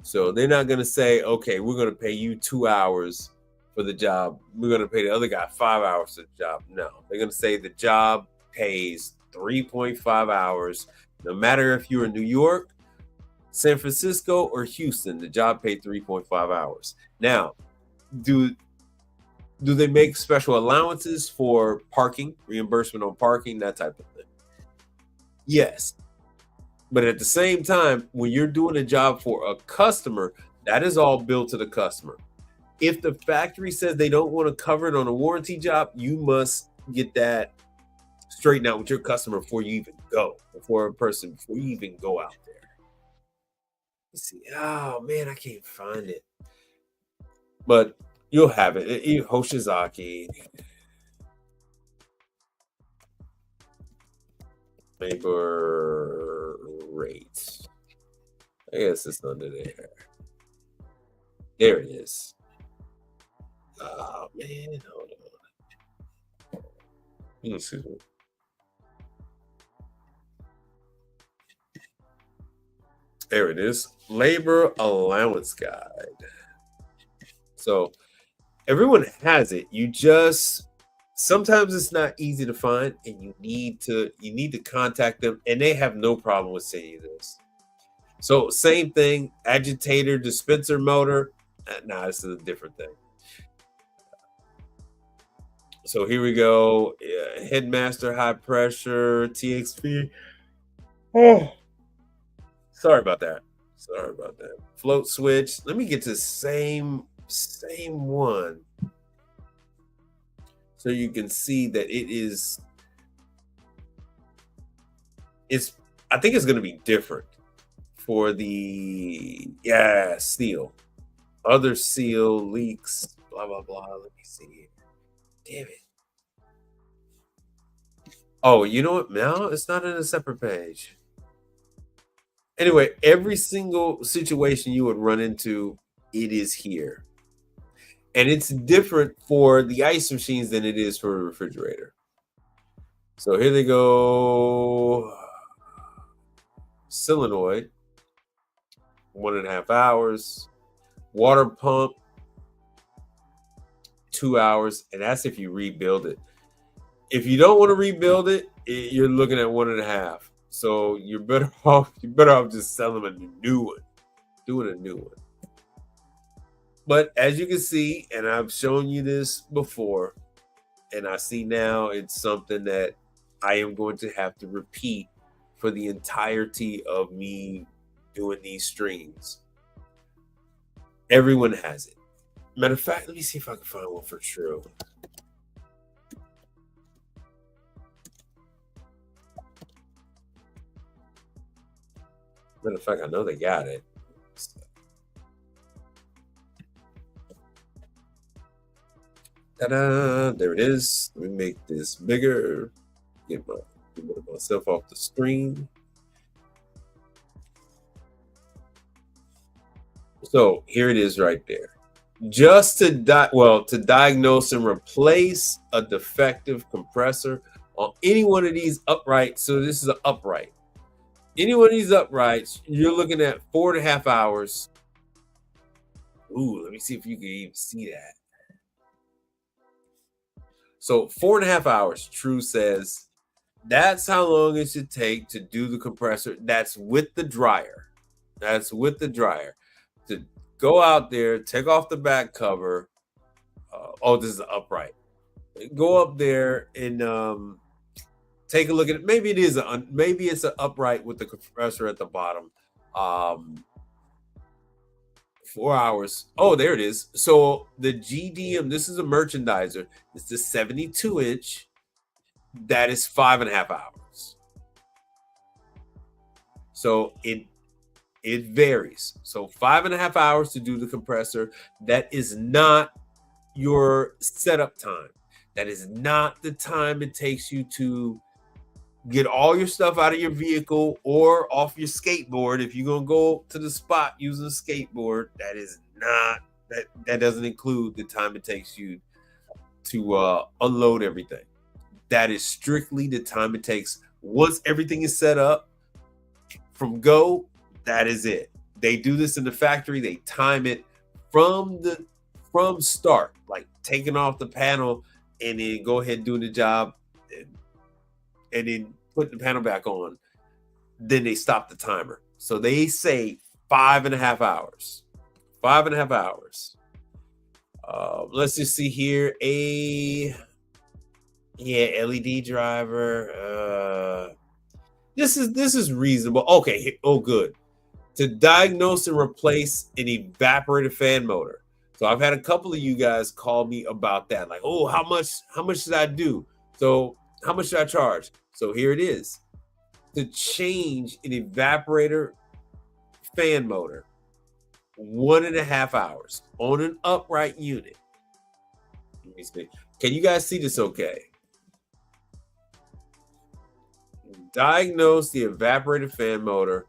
So they're not going to say, okay, we're going to pay you 2 hours for the job. We're going to pay the other guy 5 hours for the job. No, they're going to say the job pays 3.5 hours. No matter if you're in New York, San Francisco, or Houston, the job paid 3.5 hours. Now, do they make special allowances for parking, reimbursement on parking, that type of thing? Yes. But at the same time, when you're doing a job for a customer, that is all billed to the customer. If the factory says they don't want to cover it on a warranty job, you must get that straightened out with your customer before you even go out there. Let's see. Oh man, I can't find it. But you'll have it. Hoshizaki. Labor rate. I guess it's under there. There it is. Oh man, hold on. Excuse me. There it is. Labor allowance guide. So everyone has it. You just sometimes it's not easy to find, and you need to contact them, and they have no problem with sending you this. So same thing, agitator, dispenser motor. Nah, this is a different thing. So here we go. Headmaster high pressure TXP. Oh, sorry about that. Float switch. Let me get to the same one, so you can see that it's I think it's going to be different for the seal. Other seal leaks, blah blah blah. Let me see. Damn it. Oh, you know what? No, it's not in a separate page. Anyway, every single situation you would run into, it is here. And it's different for the ice machines than it is for a refrigerator. So here they go. Solenoid, 1.5 hours. Water pump, 2 hours. And that's if you rebuild it. If you don't want to rebuild it, you're looking at 1.5. So you're better off. You're better off just selling a new one, doing a new one. But as you can see, and I've shown you this before, and I see now it's something that I am going to have to repeat for the entirety of me doing these streams. Everyone has it. Matter of fact, let me see if I can find one for true. Matter of fact, I know they got it. Ta-da! There it is. Let me make this bigger. Get myself off the screen. So here it is right there. Just to diagnose and replace a defective compressor on any one of these uprights. So this is an upright. Any one of these uprights, you're looking at 4.5 hours. Ooh, let me see if you can even see that. So 4.5 hours, True says, that's how long it should take to do the compressor. That's with the dryer. That's with the dryer. To go out there, take off the back cover. This is upright. Go up there and take a look at it. Maybe it is maybe it's an upright with the compressor at the bottom. 4 hours. Oh, there it is. So the GDM, this is a merchandiser. It's the 72-inch. That is 5.5 hours. So it varies. So 5.5 hours to do the compressor. That is not your setup time. That is not the time it takes you to get all your stuff out of your vehicle or off your skateboard. If you're gonna go to the spot using a skateboard, that doesn't include the time it takes you to unload everything. That is strictly the time it takes once everything is set up from go. That is it. They do this in the factory. They time it from start, like taking off the panel and then go ahead and doing the job and then put the panel back on. Then they stop the timer. So they say 5.5 hours. 5.5 hours. Let's just see here. LED driver. This is reasonable. Okay. Oh, good. To diagnose and replace an evaporator fan motor. So I've had a couple of you guys call me about that. Like, oh, how much should I do? So how much should I charge? So here it is. To change an evaporator fan motor, 1.5 hours on an upright unit. Let me see. Can you guys see this okay? Diagnose the evaporator fan motor.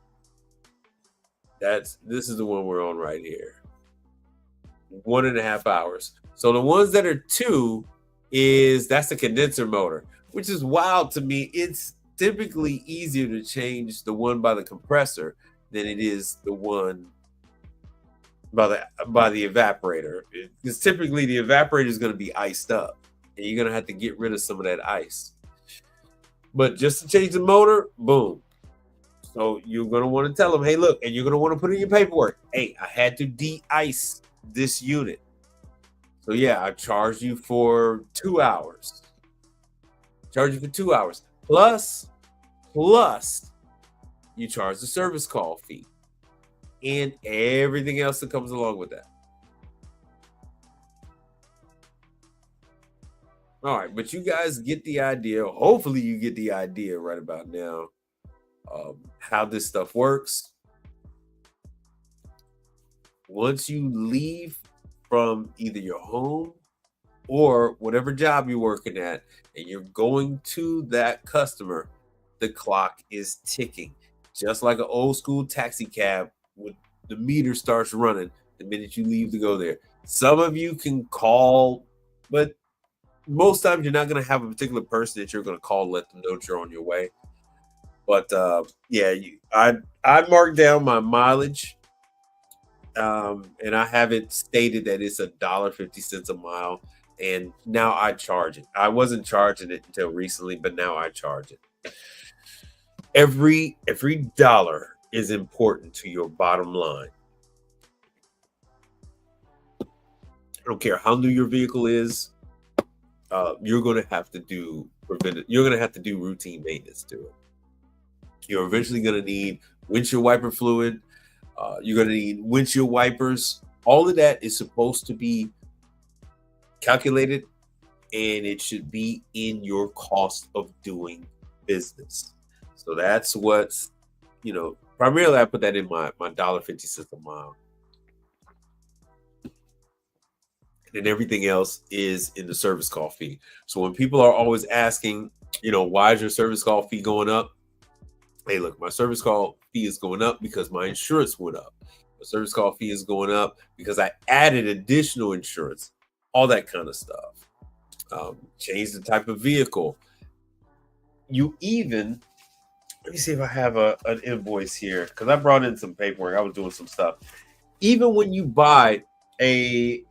This is the one we're on right here. 1.5 hours. So the ones that are 2 that's the condenser motor, which is wild to me. It's typically easier to change the one by the compressor than it is the one by the evaporator. Because typically the evaporator is going to be iced up, and you're going to have to get rid of some of that ice. But just to change the motor, boom. So you're going to want to tell them, hey, look, and you're going to want to put in your paperwork. Hey, I had to de-ice this unit. So yeah, I charged you for 2 hours. Charge you for 2 hours. Plus, you charge the service call fee and everything else that comes along with that. All right, but you guys get the idea. Hopefully you get the idea right about now how this stuff works. Once you leave from either your home or whatever job you're working at, and you're going to that customer, the clock is ticking. Just like an old school taxi cab, when the meter starts running the minute you leave to go there. Some of you can call, but most times you're not going to have a particular person that you're going to call, let them know that you're on your way. But I marked down my mileage, and I have it stated that it's $1.50 a mile. And now I charge it. I wasn't charging it until recently, but now I charge it. Every dollar is important to your bottom line. I don't care how new your vehicle is. You're going to have to do You're going to have to do routine maintenance to it. You're eventually going to need windshield wiper fluid. You're going to need windshield wipers. All of that is supposed to be calculated, and it should be in your cost of doing business. So that's what's, primarily I put that in my $1.50 a mile. And everything else is in the service call fee. So when people are always asking, why is your service call fee going up? Hey, look, my service call fee is going up because my insurance went up. The service call fee is going up because I added additional insurance, all that kind of stuff. Change the type of vehicle. You even, let me see if I have an invoice here, because I brought in some paperwork. I was doing some stuff. Even when you buy a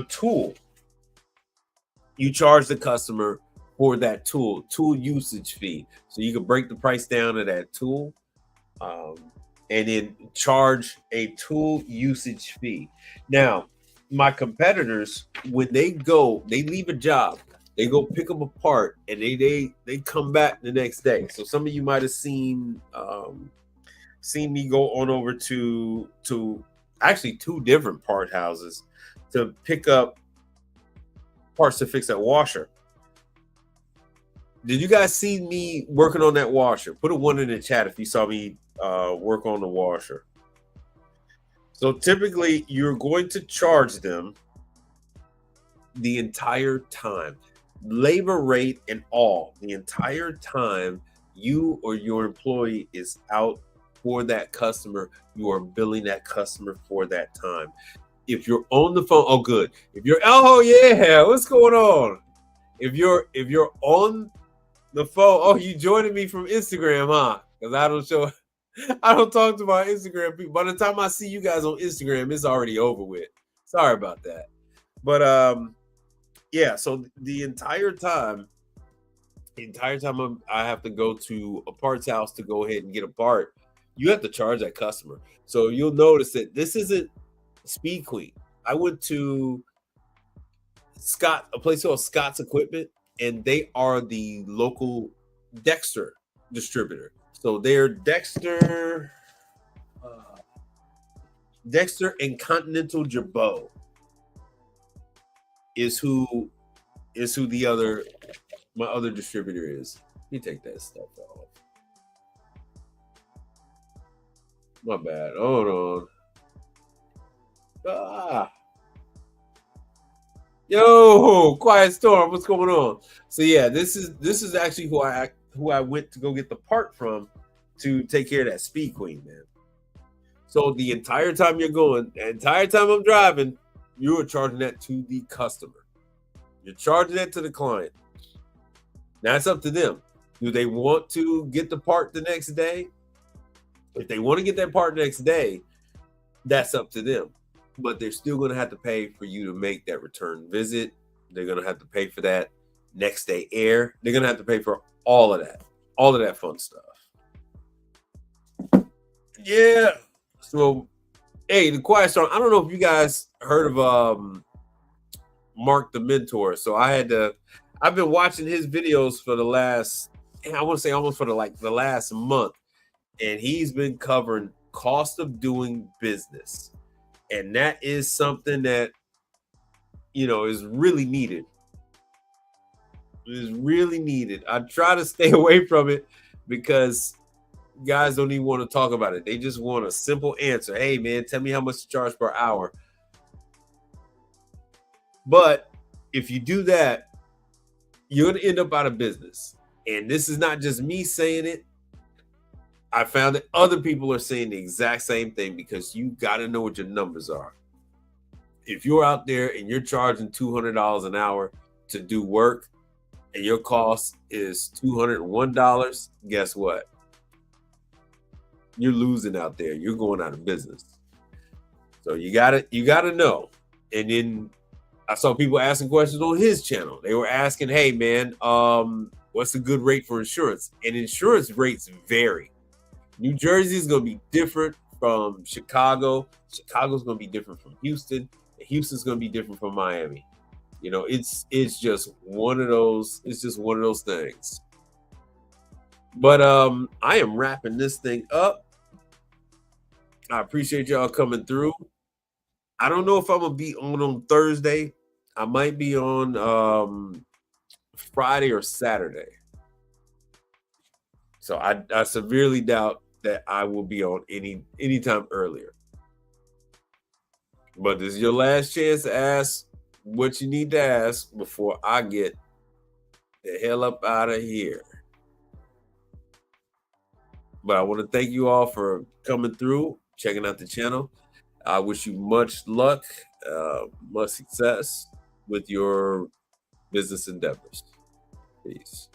tool, you charge the customer for that tool usage fee. So you can break the price down of that tool, and then charge a tool usage fee. Now, my competitors, when they leave a job, they go pick up a part, and they come back the next day. So some of you might have seen me go on over to actually 2 different part houses to pick up parts to fix that washer. Did you guys see me working on that washer? Put a 1 in the chat if you saw me work on the washer. So typically you're going to charge them the entire time, labor rate and all, the entire time you or your employee is out for that customer. You are billing that customer for that time. If you're on the phone, oh good. If you're, oh yeah, what's going on? If you're on the phone, oh, you joining me from Instagram, huh? Because I don't talk to my Instagram people. By the time I see you guys on Instagram, it's already over with. Sorry about that. But yeah, so the entire time I have to go to a parts house to go ahead and get a part, you have to charge that customer. So you'll notice that this isn't Speed Queen. I went to a place called Scott's Equipment, and they are the local Dexter distributor. So they're Dexter and Continental Jabot is who my other distributor is. Let me take that stuff off. My bad. Hold on. Yo, Quiet Storm, what's going on? So yeah, this is actually who I went to go get the part from to take care of that Speed Queen, man. So the entire time I'm driving, you are charging that to the customer. You're charging that to the client. Now it's up to them. Do they want to get the part the next day? If they want to get that part next day, that's up to them. But they're still going to have to pay for you to make that return visit. They're going to have to pay for that next day air. They're going to have to pay for all of that fun stuff. Yeah. So, hey, the Quiet Storm. I don't know if you guys heard of Mark the Mentor. So I've been watching his videos for the last, I want to say almost for the last month, and he's been covering cost of doing business. And that is something that, is really needed. It is really needed. I try to stay away from it because guys don't even want to talk about it. They just want a simple answer. Hey, man, tell me how much to charge per hour. But if you do that, you're going to end up out of business. And this is not just me saying it. I found that other people are saying the exact same thing, because you got to know what your numbers are. If you're out there and you're charging $200 an hour to do work and your cost is $201, guess what? You're losing out there. You're going out of business. So you gotta know. And then I saw people asking questions on his channel. They were asking, hey man, What's a good rate for insurance? And insurance rates vary. New Jersey is going to be different from Chicago. Chicago's going to be different from Houston. And Houston's going to be different from Miami. You know, it's just one of those. It's just one of those things. But I am wrapping this thing up. I appreciate y'all coming through. I don't know if I'm gonna be on Thursday. I might be on Friday or Saturday. So I severely doubt that I will be on anytime earlier. But this is your last chance to ask what you need to ask before I get the hell up out of here. But I want to thank you all for coming through, checking out the channel. I wish you much luck, much success with your business endeavors. Peace.